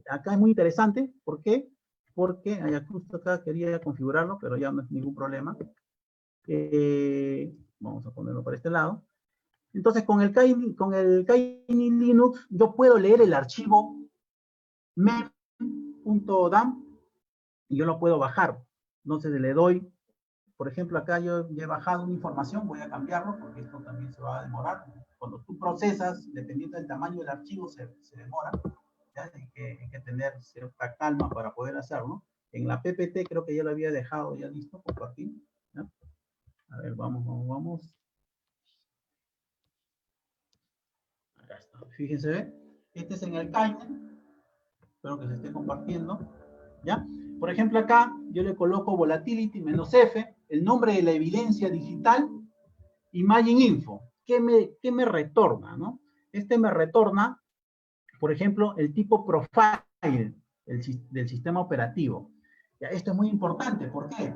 acá es muy interesante. ¿Por qué? Porque justo acá quería configurarlo, pero ya no es ningún problema. Vamos a ponerlo para este lado. Entonces, con el Kine Linux, yo puedo leer el archivo mem.dam y yo lo puedo bajar. Entonces, le doy, por ejemplo, acá yo ya he bajado una información, voy a cambiarlo porque esto también se va a demorar. Cuando tú procesas, dependiendo del tamaño del archivo, se demora. ¿Ya? Hay que tener cierta calma para poder hacerlo. En la PPT creo que ya lo había dejado ya listo, compartir. ¿Ya? A ver, vamos. Acá está. Fíjense, ¿ve? Este es en el Kine. Espero que se esté compartiendo. ¿Ya? Por ejemplo, acá yo le coloco volatility -F, el nombre de la evidencia digital, Imagine Info. ¿Qué me retorna? ¿No? Este me retorna, por ejemplo, el tipo profile del sistema operativo. Ya, esto es muy importante. ¿Por qué?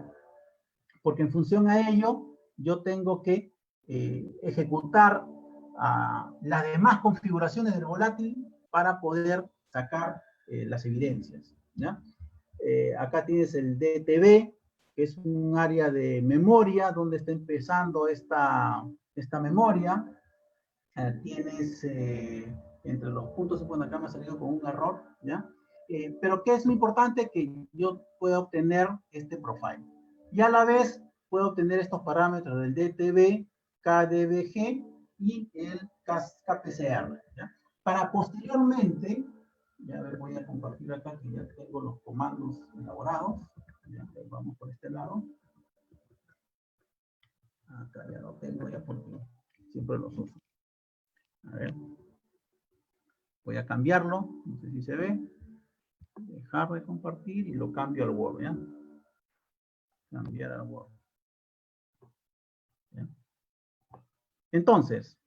Porque en función a ello, yo tengo que ejecutar las demás configuraciones del volátil para poder sacar las evidencias. ¿Ya? Acá tienes el DTB, que es un área de memoria donde está empezando esta memoria. Tienes entre los puntos, bueno, acá me ha salido con un error, ¿ya? Pero ¿qué es lo importante? Que yo pueda obtener este profile. Y a la vez puedo obtener estos parámetros del DTB, KDBG y el KPCR, ¿ya? Para posteriormente, ya voy a compartir acá que ya tengo los comandos elaborados. Ya, vamos por este lado. Acá ya lo tengo ya porque siempre los uso. A ver. Voy a cambiarlo. No sé si se ve. Dejar de compartir y lo cambio al Word, ¿ya? Cambiar al Word. ¿Ya? Entonces,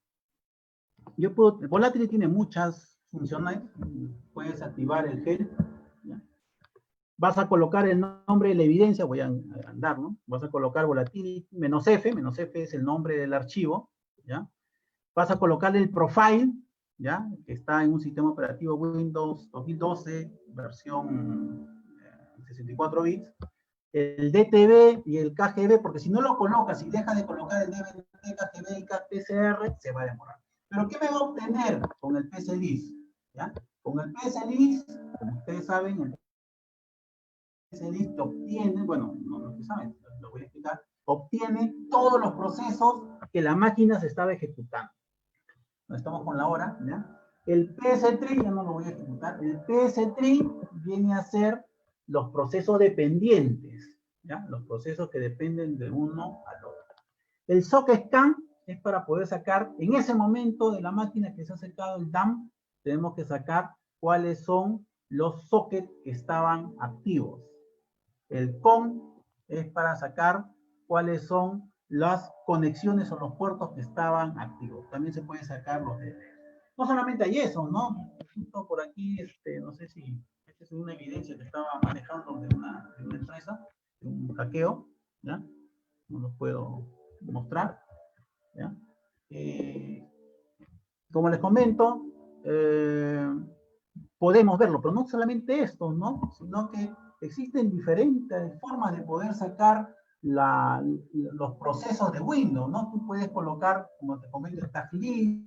yo puedo, Volatility tiene muchas funciones. Puedes activar el help. ¿Ya? Vas a colocar el nombre de la evidencia, voy a andar, ¿no? Vas a colocar volatility -F es el nombre del archivo, ¿ya? Vas a colocarle el profile, ¿ya? Que está en un sistema operativo Windows 2012, versión 64 bits. El DTB y el KGB, porque si no lo colocas y dejas de colocar el DTB, KGB y KPCR, se va a demorar. Pero ¿qué me va a obtener con el PCList? ¿Ya? Con el PCList, como ustedes saben, el PCList obtiene, bueno, no lo que saben, lo voy a explicar, obtiene todos los procesos que la máquina se estaba ejecutando. Estamos con la hora, ¿ya? El PS3 ya no lo voy a ejecutar. El PS3 viene a ser los procesos dependientes, ¿ya? Los procesos que dependen de uno al otro. El socket scan es para poder sacar, en ese momento de la máquina que se ha secado el DAM, tenemos que sacar cuáles son los sockets que estaban activos. El CON es para sacar cuáles son las conexiones o los puertos que estaban activos. También se puede sacar los DB. No solamente hay eso, ¿no? Justo por aquí, no sé si esta es una evidencia que estaba manejando de una empresa, de un hackeo, ¿ya? No lo puedo mostrar, ¿ya? Como les comento, podemos verlo, pero no solamente esto, ¿no? Sino que existen diferentes formas de poder sacar los procesos de Windows, ¿no? Tú puedes colocar, como te comento, Staff List,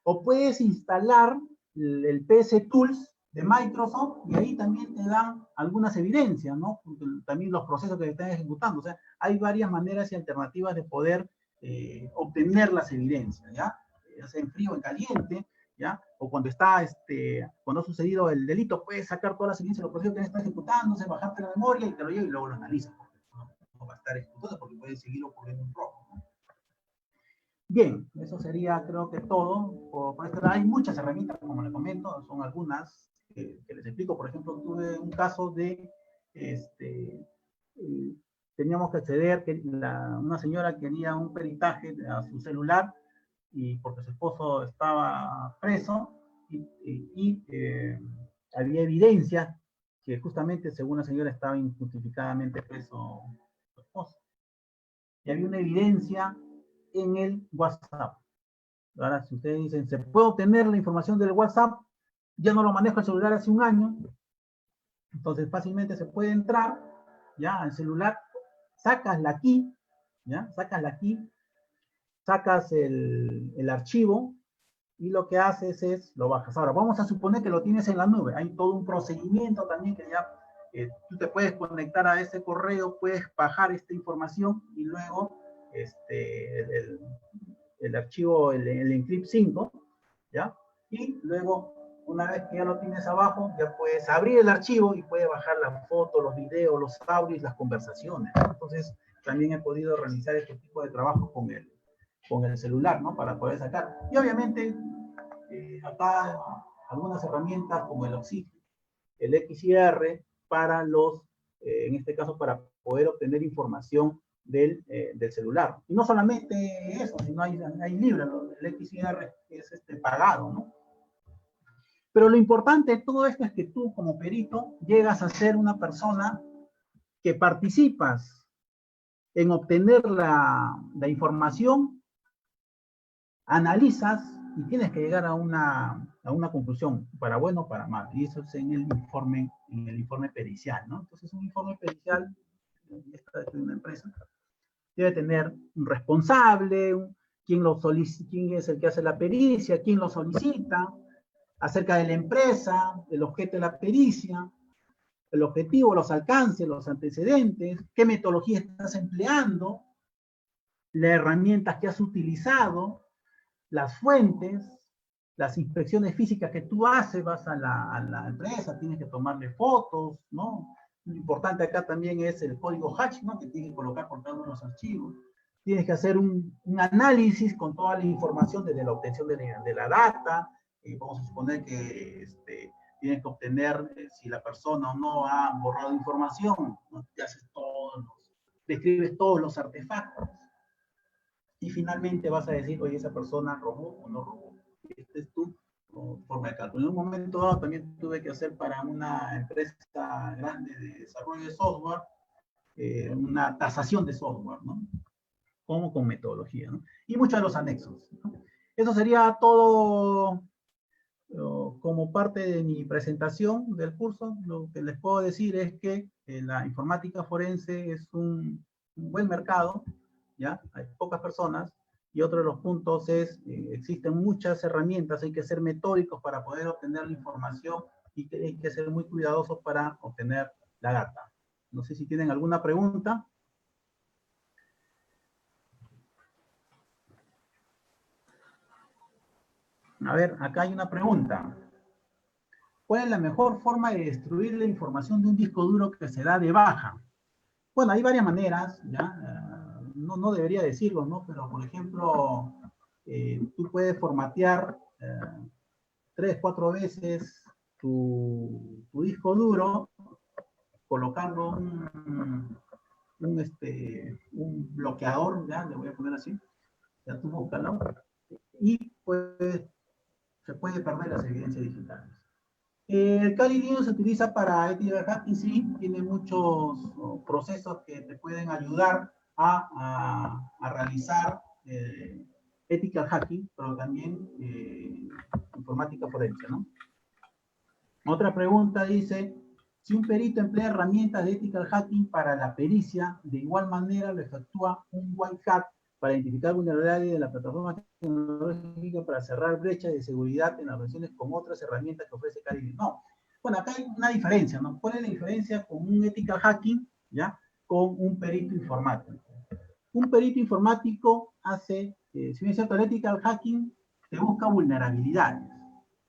o puedes instalar el PC Tools de Microsoft y ahí también te dan algunas evidencias, ¿no? También los procesos que se están ejecutando. O sea, hay varias maneras y alternativas de poder obtener las evidencias, ¿ya? Ya sea en frío o en caliente, ¿ya? O cuando está, cuando ha sucedido el delito, puedes sacar todas las evidencias de los procesos que están ejecutándose, bajarte la memoria y te lo lleva y luego lo analizas. estar ejecutándose porque puede seguir ocurriendo un robo, ¿no? Bien, eso sería creo que todo. Por este lado, hay muchas herramientas, como les comento, son algunas que les explico. Por ejemplo, tuve un caso de, teníamos que acceder, que una señora quería un peritaje a su celular y porque su esposo estaba preso y había evidencia que justamente según la señora estaba injustificadamente preso su esposo. Y había una evidencia en el WhatsApp. Ahora, si ustedes dicen, ¿se puede obtener la información del WhatsApp? Ya no lo manejo el celular hace un año, entonces fácilmente se puede entrar, ya, al celular, sacas la key, ya, sacas la key, sacas el archivo y lo que haces es, lo bajas. Ahora, vamos a suponer que lo tienes en la nube. Hay todo un procedimiento también que ya tú te puedes conectar a ese correo, puedes bajar esta información y luego el archivo, el encrypt 5, ¿ya? Y luego, una vez que ya lo tienes abajo, ya puedes abrir el archivo y puedes bajar las fotos, los videos, los audios, las conversaciones, ¿no? Entonces, también he podido realizar este tipo de trabajo con el celular, ¿no? Para poder sacar. Y obviamente, acá algunas herramientas como el Oxygen, el XIR, para en este caso, para poder obtener información del celular. Y no solamente eso, sino hay libros, ¿no? El XIR es pagado, ¿no? Pero lo importante de todo esto es que tú, como perito, llegas a ser una persona que participas en obtener la información, analizas y tienes que llegar a una conclusión, para bueno o para mal. Y eso es en el informe pericial, ¿no? Entonces, un informe pericial, esta es una empresa, debe tener un responsable, quién es el que hace la pericia, quién lo solicita, acerca de la empresa, el objeto de la pericia, el objetivo, los alcances, los antecedentes, qué metodología estás empleando, las herramientas que has utilizado, las fuentes, las inspecciones físicas que tú haces, vas a la empresa, tienes que tomarle fotos, ¿no? Lo importante acá también es el código hash, ¿no? Que tienes que colocar por cada uno de los archivos. Tienes que hacer un análisis con toda la información desde la obtención de la data. Vamos a suponer que tienes que obtener si la persona o no ha borrado información, ¿no? Te haces describes todos los artefactos. Y finalmente vas a decir, oye, esa persona robó o no robó. Este es tu forma de cálculo. En un momento dado también tuve que hacer para una empresa grande de desarrollo de software una tasación de software, ¿no? Como con metodología, ¿no? Y muchos de los anexos, ¿no? Eso sería todo como parte de mi presentación del curso. Lo que les puedo decir es que la informática forense es un buen mercado, ¿ya? Hay pocas personas, y otro de los puntos es, existen muchas herramientas, hay que ser metódicos para poder obtener la información y hay que ser muy cuidadosos para obtener la data. No sé si tienen alguna pregunta. A ver, acá hay una pregunta. ¿Cuál es la mejor forma de destruir la información de un disco duro que se da de baja? Bueno, hay varias maneras, ¿ya? No debería decirlo, ¿no? Pero, por ejemplo, tú puedes formatear 3, 4 veces tu disco duro, colocando un bloqueador, ¿ya? Le voy a poner así, ya tú búscalo, y pues se puede perder las evidencias digitales. El Kali Linux se utiliza para ethical hacking, sí, tiene muchos procesos que te pueden ayudar a realizar ethical hacking, pero también informática forense, ¿no? Otra pregunta dice, si un perito emplea herramientas de ethical hacking para la pericia, de igual manera lo efectúa un white hat para identificar vulnerabilidades de la plataforma tecnológica para cerrar brechas de seguridad en las relaciones con otras herramientas que ofrece Kali Linux. No. Bueno, acá hay una diferencia, ¿no? ¿Cuál es la diferencia con un ethical hacking, ya, con un perito informático? Un perito informático hace, si bien es cierto, el ethical hacking te busca vulnerabilidades,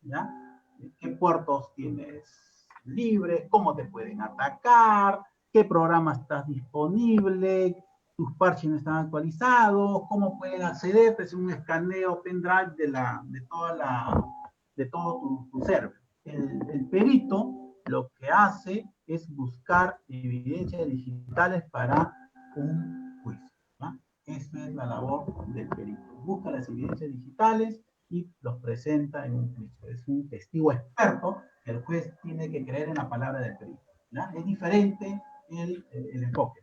¿ya? ¿Qué puertos tienes libres? ¿Cómo te pueden atacar? qué programa está disponible, tus parches no están actualizados, cómo pueden acceder, es un escaneo pendrive de todo tu server. El perito lo que hace es buscar evidencias digitales para un juicio, ¿no? Esa es la labor del perito. Busca las evidencias digitales y los presenta en un juicio. Es un testigo experto. El juez tiene que creer en la palabra del perito, ¿no? Es diferente el enfoque.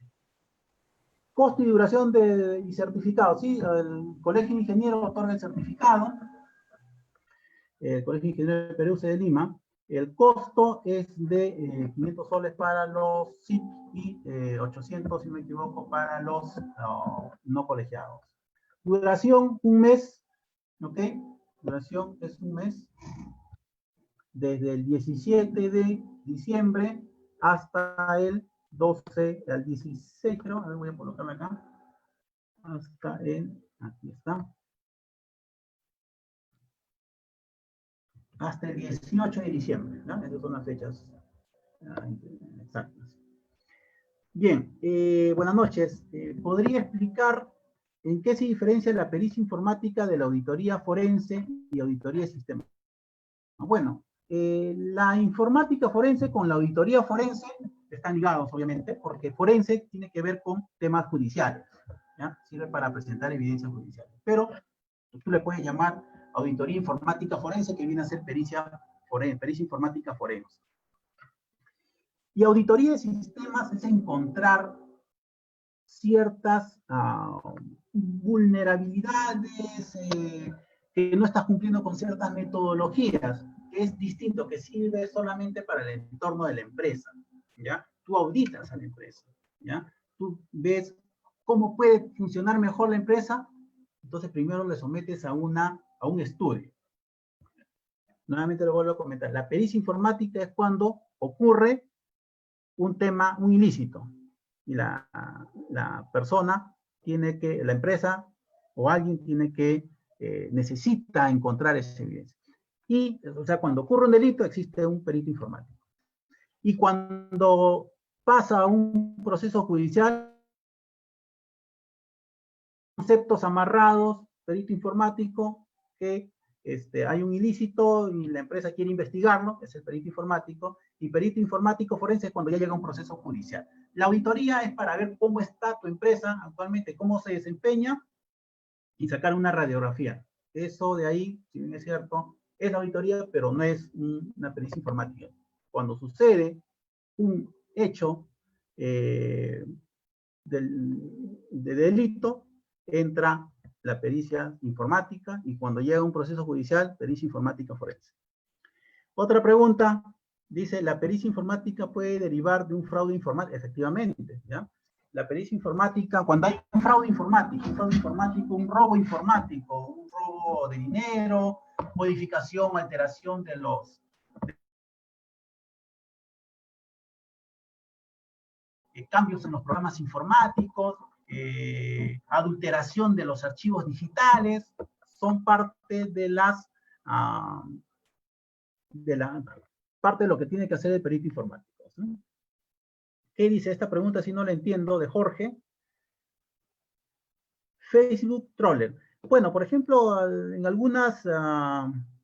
Costo y duración y certificado. Sí, el Colegio de Ingenieros otorga el certificado. El Colegio de Ingenieros de Perú, de Lima. El costo es de 500 soles para los SIP y 800, si no me equivoco, para los no colegiados. Duración, un mes. ¿Ok? Duración es un mes. Desde el 17 de diciembre hasta el 12 al 16, creo. A ver, voy a colocarla acá. Hasta el, aquí está. Hasta el 18 de diciembre, ¿no? Esas son las fechas exactas. Bien, buenas noches. ¿Podría explicar en qué se diferencia la pericia informática de la auditoría forense y auditoría de sistemas? Bueno, la informática forense con la auditoría forense están ligados, obviamente, porque forense tiene que ver con temas judiciales, ¿ya? Sirve para presentar evidencias judiciales. Pero tú le puedes llamar auditoría informática forense, que viene a ser pericia informática forense. Y auditoría de sistemas es encontrar ciertas vulnerabilidades que no estás cumpliendo con ciertas metodologías, que es distinto, que sirve solamente para el entorno de la empresa, ¿ya? Tú auditas a la empresa, ¿ya? Tú ves cómo puede funcionar mejor la empresa, entonces primero le sometes a un estudio. Nuevamente lo vuelvo a comentar. La pericia informática es cuando ocurre un tema, un ilícito, y la persona tiene que, la empresa o alguien tiene que, necesita encontrar esa evidencia. Y, o sea, cuando ocurre un delito existe un perito informático. Y cuando pasa un proceso judicial, conceptos amarrados, perito informático, que hay un ilícito y la empresa quiere investigarlo, es el perito informático, y perito informático forense es cuando ya llega un proceso judicial. La auditoría es para ver cómo está tu empresa actualmente, cómo se desempeña, y sacar una radiografía. Eso de ahí, si bien es cierto, es la auditoría, pero no es una pericia informática. Cuando sucede un hecho de delito, entra la pericia informática, y cuando llega un proceso judicial, pericia informática forense. Otra pregunta, dice, ¿la pericia informática puede derivar de un fraude informático? Efectivamente, ¿ya? La pericia informática, cuando hay un fraude informático, un robo informático, un robo de dinero, modificación, alteración de los cambios en los programas informáticos, adulteración de los archivos digitales, son parte de parte de lo que tiene que hacer el perito informático, ¿sí? ¿Qué dice esta pregunta? Si no la entiendo, de Jorge. Facebook Troller. Bueno, por ejemplo, en algunos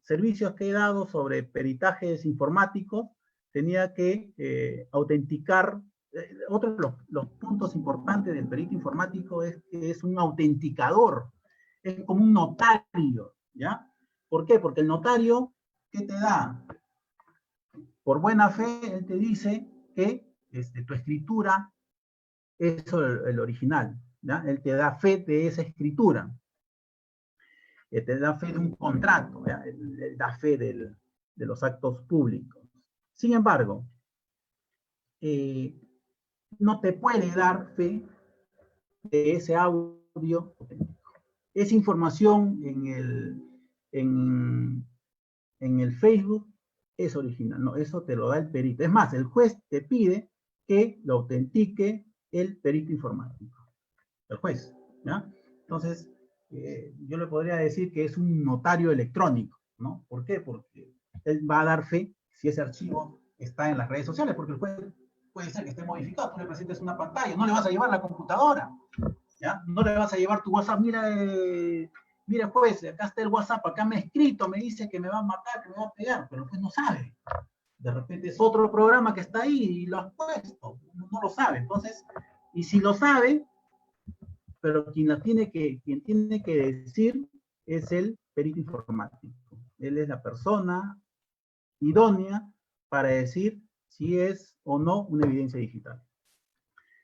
servicios que he dado sobre peritajes informáticos, tenía que autenticar. Otro de los puntos importantes del perito informático es que es un autenticador, es como un notario, ¿ya? ¿Por qué? Porque el notario, ¿qué te da? Por buena fe, él te dice que tu escritura es el original, ¿ya? Él te da fe de esa escritura, te da fe de un contrato, ¿ya? Él da fe de los actos públicos. Sin embargo, no te puede dar fe de ese audio. Esa información en el Facebook es original, no, eso te lo da el perito. Es más, el juez te pide que lo autentique el perito informático, el juez, ¿ya? Entonces, yo le podría decir que es un notario electrónico, ¿no? ¿Por qué? Porque él va a dar fe si ese archivo está en las redes sociales, porque el juez puede ser que esté modificado, tú le presentes una pantalla, no le vas a llevar la computadora, ¿ya? No le vas a llevar tu WhatsApp, mira juez, acá está el WhatsApp, acá me ha escrito, me dice que me va a matar, que me va a pegar, pero el juez no sabe. De repente es otro programa que está ahí y lo has puesto, no lo sabe. Entonces, y si lo sabe, pero quien tiene que decir es el perito informático. Él es la persona idónea para decir si es o no una evidencia digital.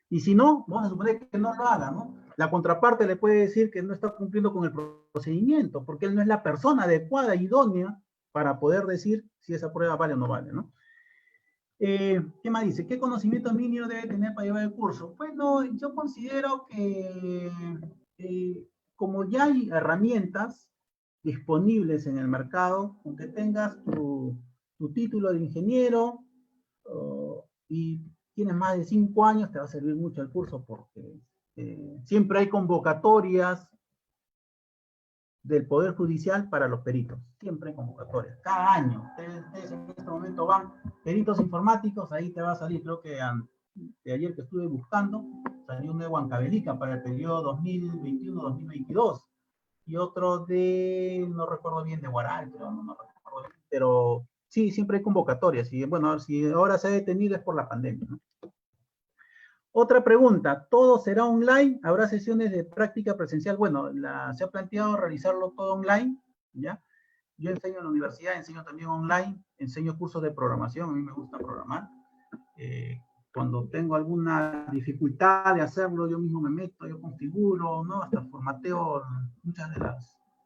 Y si no, vamos a suponer que no lo haga, ¿no? La contraparte le puede decir que no está cumpliendo con el procedimiento, porque él no es la persona adecuada, idónea, para poder decir si esa prueba vale o no vale, ¿no? ¿Qué más dice? ¿Qué conocimiento mínimo debe tener para llevar el curso? Bueno, yo considero que como ya hay herramientas disponibles en el mercado, aunque tengas tu título de ingeniero y tienes más de 5 años, te va a servir mucho el curso porque siempre hay convocatorias del Poder Judicial para los peritos. Siempre hay convocatorias. Cada año. Ustedes en este momento van peritos informáticos, ahí te va a salir, creo que de ayer que estuve buscando, salió uno de Huancavelica para el periodo 2021-2022 y otro de, no recuerdo bien, de Huaral, pero no recuerdo bien, pero sí, siempre hay convocatorias. Y bueno, si ahora se ha detenido es por la pandemia, ¿no? Otra pregunta, ¿todo será online? ¿Habrá sesiones de práctica presencial? Bueno, se ha planteado realizarlo todo online, ¿ya? Yo enseño en la universidad, enseño también online, enseño cursos de programación, a mí me gusta programar. Cuando tengo alguna dificultad de hacerlo, yo mismo me meto, yo configuro, ¿no? Hasta formateo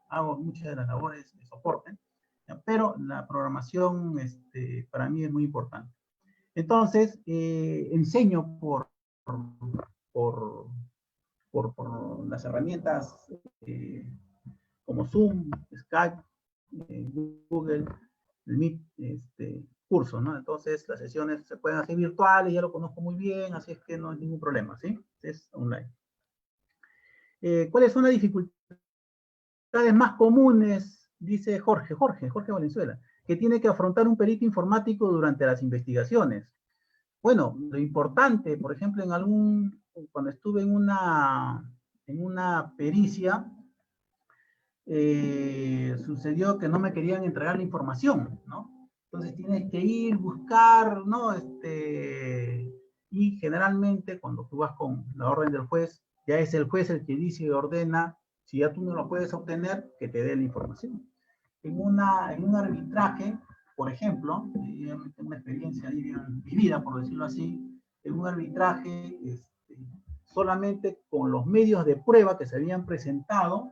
hago muchas de las labores de soporte, ¿ya? Pero la programación para mí es muy importante. Entonces, enseño por las herramientas como Zoom, Skype, Google, el Meet, curso, ¿no? Entonces las sesiones se pueden hacer virtuales, ya lo conozco muy bien, así es que no hay ningún problema, ¿sí? Es online. ¿Cuáles son las dificultades más comunes? Dice Jorge Valenzuela, que tiene que afrontar un perito informático durante las investigaciones. Bueno, lo importante, por ejemplo, cuando estuve en una pericia, sucedió que no me querían entregar la información, ¿no? Entonces tienes que ir, buscar, ¿no? Y generalmente cuando tú vas con la orden del juez, ya es el juez el que dice y ordena, si ya tú no lo puedes obtener, que te dé la información. En un arbitraje, por ejemplo, tengo una experiencia ahí vivida, por decirlo así, en un arbitraje, solamente con los medios de prueba que se habían presentado,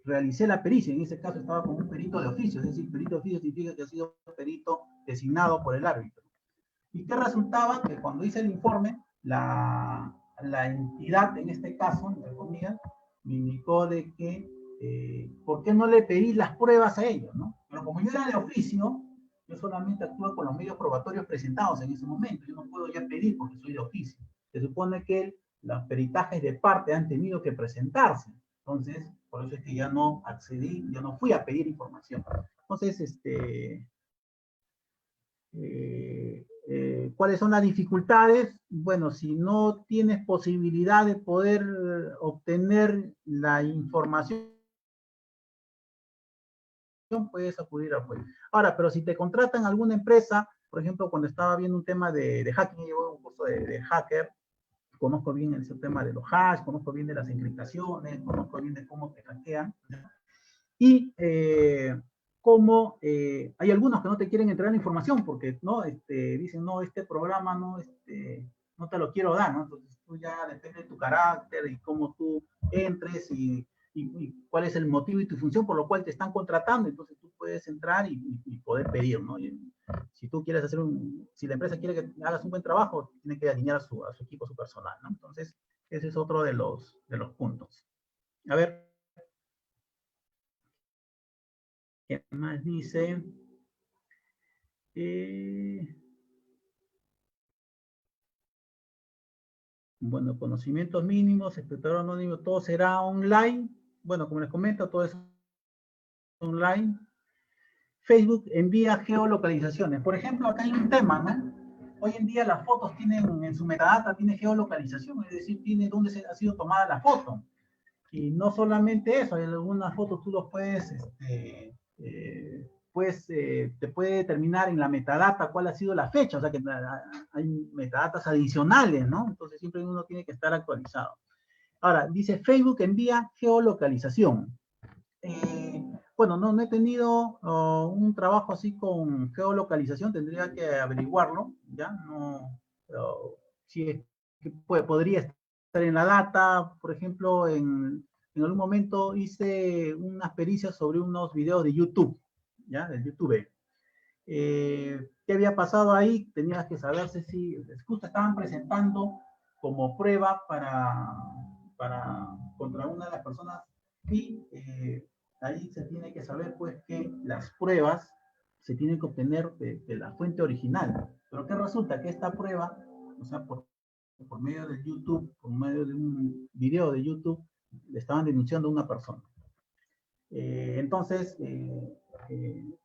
realicé la pericia. En ese caso estaba con un perito de oficio, es decir, perito de oficio significa que ha sido un perito designado por el árbitro. ¿Y qué resultaba? Que cuando hice el informe, la entidad, en este caso, entre comillas, me indicó de que ¿por qué no le pedí las pruebas a ellos, ¿no? Pero como yo era de oficio, yo solamente actúo con los medios probatorios presentados en ese momento. Yo no puedo ya pedir porque soy de oficio. Se supone que los peritajes de parte han tenido que presentarse. Entonces, por eso es que ya no accedí, ya no fui a pedir información. Entonces, ¿cuáles son las dificultades? Bueno, si no tienes posibilidad de poder obtener la información, puedes acudir al juez. Ahora, pero si te contratan alguna empresa, por ejemplo, cuando estaba viendo un tema de hacking, llevo un curso de hacker, conozco bien ese tema de los hash, conozco bien de las encriptaciones, conozco bien de cómo te hackean, ¿ya? Y cómo hay algunos que no te quieren entregar la información porque no dicen, no, este programa no te lo quiero dar, ¿no? Entonces tú ya depende de tu carácter y cómo tú entres y cuál es el motivo y tu función por lo cual te están contratando. Entonces tú puedes entrar y poder pedir, ¿no? Si tú quieres si la empresa quiere que hagas un buen trabajo, tiene que alinear a su equipo, a su personal, ¿no? Entonces, ese es otro de los puntos. A ver, ¿qué más dice? Bueno, conocimientos mínimos, espectador anónimo, todo será online. Bueno, como les comento, todo es online. Facebook envía geolocalizaciones. Por ejemplo, acá hay un tema, ¿no? hoy en día las fotos tienen, en su metadata, tiene geolocalización, es decir, tiene dónde ha sido tomada la foto. Y no solamente eso, hay algunas fotos tú los puedes, te puede determinar en la metadata cuál ha sido la fecha, o sea que hay metadatas adicionales, ¿no? Entonces siempre uno tiene que estar actualizado. Ahora, dice Facebook envía geolocalización. Bueno, no he tenido un trabajo así con geolocalización, tendría que averiguarlo, ¿ya? No, si es que podría estar en la data, por ejemplo, en algún momento hice unas pericias sobre unos videos de YouTube, ¿ya? Del YouTube. ¿Qué había pasado ahí? Tenías que saberse si justo estaban presentando como prueba contra una de las personas y ahí se tiene que saber pues que las pruebas se tienen que obtener de la fuente original. Pero ¿qué resulta? Que esta prueba, o sea, por medio de YouTube, por medio de un video de YouTube, le estaban denunciando a una persona. Entonces,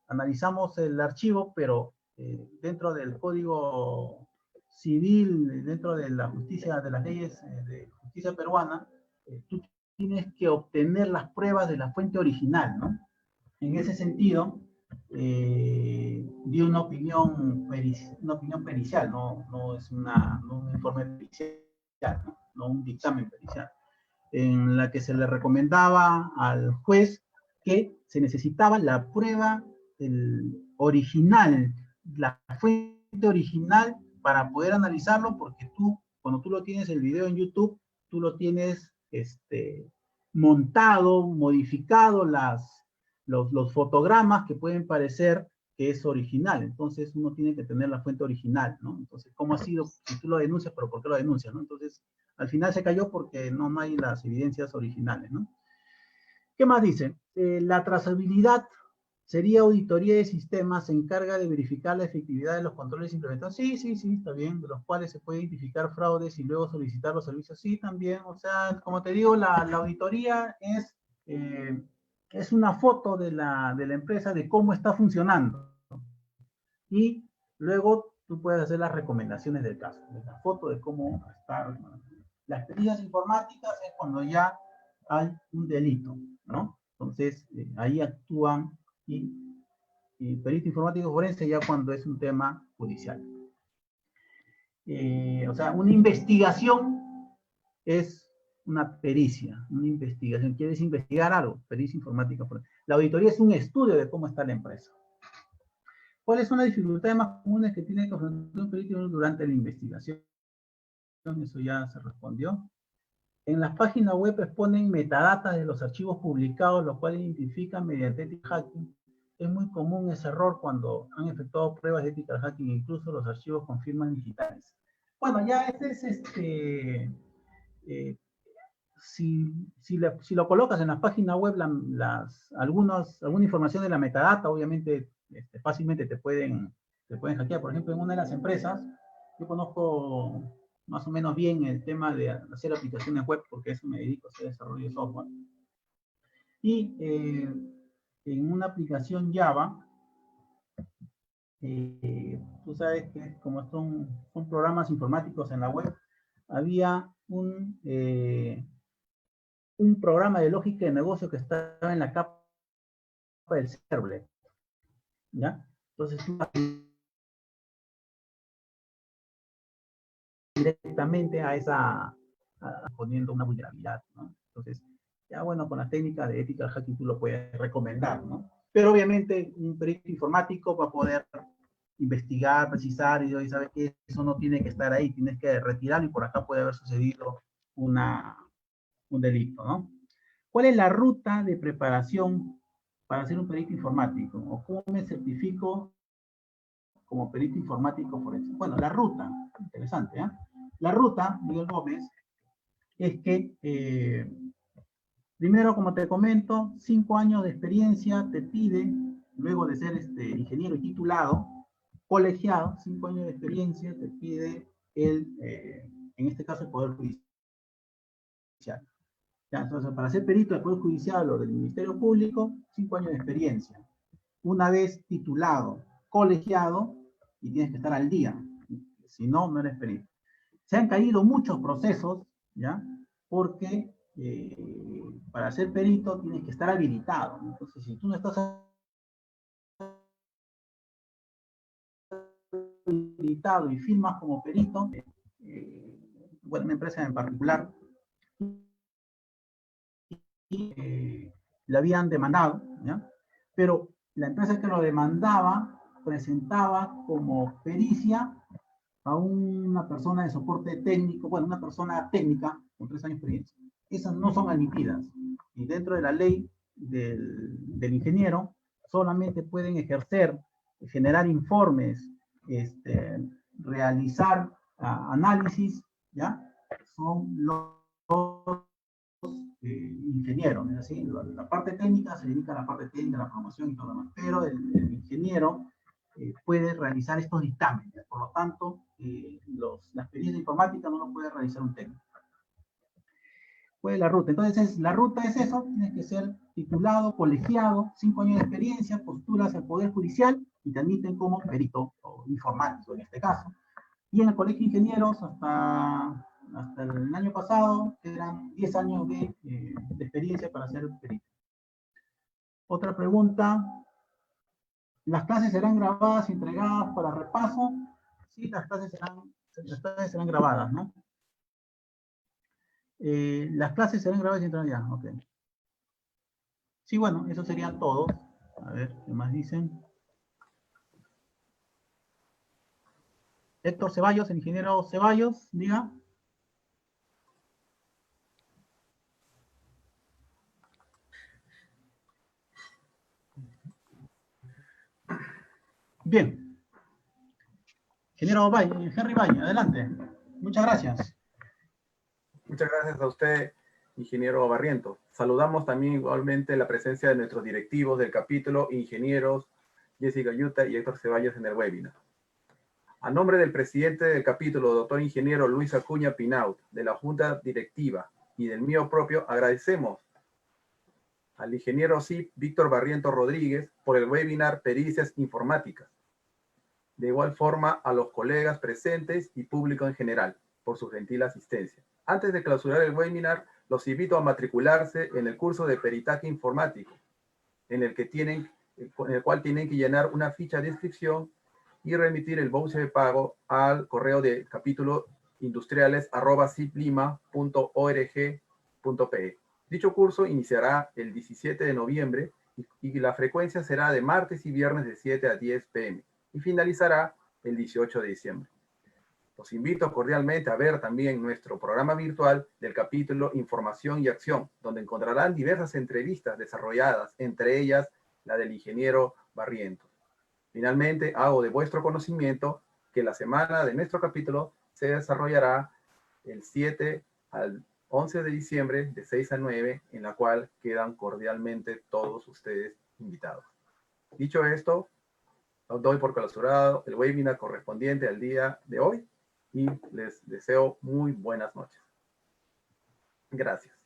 analizamos el archivo, pero dentro del código civil, dentro de la justicia, de las leyes de justicia peruana, tú tienes que obtener las pruebas de la fuente original, ¿no? En ese sentido, dio una opinión pericial, no es un informe pericial, no un dictamen pericial, en la que se le recomendaba al juez que se necesitaba la prueba original, la fuente original para poder analizarlo, porque cuando tú lo tienes el video en YouTube, tú lo tienes montado, modificado, los fotogramas que pueden parecer que es original. Entonces uno tiene que tener la fuente original, ¿no? Entonces, ¿cómo ha sido? Si tú lo denuncias, pero ¿por qué lo denuncias, no? Entonces, al final se cayó porque no hay las evidencias originales, ¿no? ¿Qué más dice? La trazabilidad sería auditoría de sistemas, se encarga de verificar la efectividad de los controles implementados. Sí, está bien, de los cuales se puede identificar fraudes y luego solicitar los servicios. Sí, también, o sea, como te digo, la auditoría es una foto de la empresa de cómo está funcionando. Y luego tú puedes hacer las recomendaciones del caso, la foto de cómo está. Las experiencias informáticas es cuando ya hay un delito, ¿no? Entonces, ahí actúan y perito informático forense ya cuando es un tema judicial. O sea, una investigación es una pericia, una investigación. ¿Quieres investigar algo? Pericia informática forense. La auditoría es un estudio de cómo está la empresa. ¿Cuáles son las dificultades más comunes que tiene que afrontar un perito durante la investigación? Eso ya se respondió. En las páginas web exponen metadatas de los archivos publicados, los cuales identifican mediante ethical hacking. Es muy común ese error cuando han efectuado pruebas de ethical hacking, incluso los archivos con firmas digitales. Bueno, ya si lo colocas en la página web, alguna información de la metadata, obviamente, fácilmente te pueden hackear. Por ejemplo, en una de las empresas, yo conozco más o menos bien el tema de hacer aplicaciones web, porque eso me dedico a hacer desarrollo de software. Y en una aplicación Java, tú sabes que como son programas informáticos en la web, había un programa de lógica de negocio que estaba en la capa del servlet, ¿ya? Entonces tú directamente poniendo una vulnerabilidad, ¿no? Entonces, ya bueno, con las técnicas de ethical hacking tú lo puedes recomendar, ¿no? Pero obviamente un perito informático va a poder investigar, precisar y sabe que eso no tiene que estar ahí, tienes que retirarlo y por acá puede haber sucedido un delito, ¿no? ¿Cuál es la ruta de preparación para ser un perito informático? ¿O cómo me certifico como perito informático forense? Bueno, la ruta, interesante, ¿eh? La ruta, Miguel Gómez, es que primero, como te comento, 5 años de experiencia te pide, luego de ser ingeniero y titulado, colegiado, 5 años de experiencia te pide en este caso, el Poder Judicial. Ya, entonces, para ser perito del Poder Judicial o del Ministerio Público, 5 años de experiencia. Una vez titulado, colegiado, y tienes que estar al día. Si no, no eres perito. Se han caído muchos procesos, ¿ya? Porque para ser perito tienes que estar habilitado. Entonces, si tú no estás habilitado y firmas como perito, bueno, una empresa en particular, la habían demandado, ¿ya? Pero la empresa que lo demandaba presentaba como pericia a una persona de soporte técnico, bueno, una persona técnica con 3 años de experiencia. Esas no son admitidas. Y dentro de la ley del ingeniero, solamente pueden ejercer, generar informes, realizar análisis, ¿ya? Son los ingenieros, es decir, la parte técnica se dedica a la parte técnica, a la formación y todo lo demás, pero el ingeniero puede realizar estos dictámenes, por lo tanto, la experiencia informática no lo puede realizar un técnico. Puede la ruta, entonces la ruta es eso, tienes que ser titulado, colegiado, 5 años de experiencia, postulas al Poder Judicial y te admiten como perito o informático en este caso. Y en el Colegio de Ingenieros hasta el año pasado eran 10 años de experiencia para ser perito. Otra pregunta, ¿las clases serán grabadas y entregadas para repaso? Sí, las clases serán grabadas, ¿no? Las clases serán grabadas y entregadas, ya, ok. Sí, bueno, eso sería todo. A ver, ¿qué más dicen? Héctor Ceballos, el ingeniero Ceballos, diga. Bien. Ingeniero Henry Valle, adelante. Muchas gracias. Muchas gracias a usted, ingeniero Barrientos. Saludamos también igualmente la presencia de nuestros directivos del capítulo, ingenieros Jessica Yuta y Héctor Ceballos en el webinar. A nombre del presidente del capítulo, doctor ingeniero Luis Acuña Pinaut, de la Junta Directiva y del mío propio, agradecemos al ingeniero CIP Víctor Barrientos Rodríguez por el webinar Pericias Informáticas. De igual forma a los colegas presentes y público en general por su gentil asistencia. Antes de clausurar el webinar, los invito a matricularse en el curso de Peritaje Informático, en el cual tienen que llenar una ficha de inscripción y remitir el voucher de pago al correo de capítulo industriales@ciplima.org.pe. Dicho curso iniciará el 17 de noviembre y la frecuencia será de martes y viernes de 7 a 10 p.m. y finalizará el 18 de diciembre. Los invito cordialmente a ver también nuestro programa virtual del capítulo Información y Acción, donde encontrarán diversas entrevistas desarrolladas, entre ellas la del ingeniero Barrientos. Finalmente, hago de vuestro conocimiento que la semana de nuestro capítulo se desarrollará el 7 al 11 de diciembre de 6 a 9, en la cual quedan cordialmente todos ustedes invitados. Dicho esto, doy por clausurado el webinar correspondiente al día de hoy y les deseo muy buenas noches. Gracias.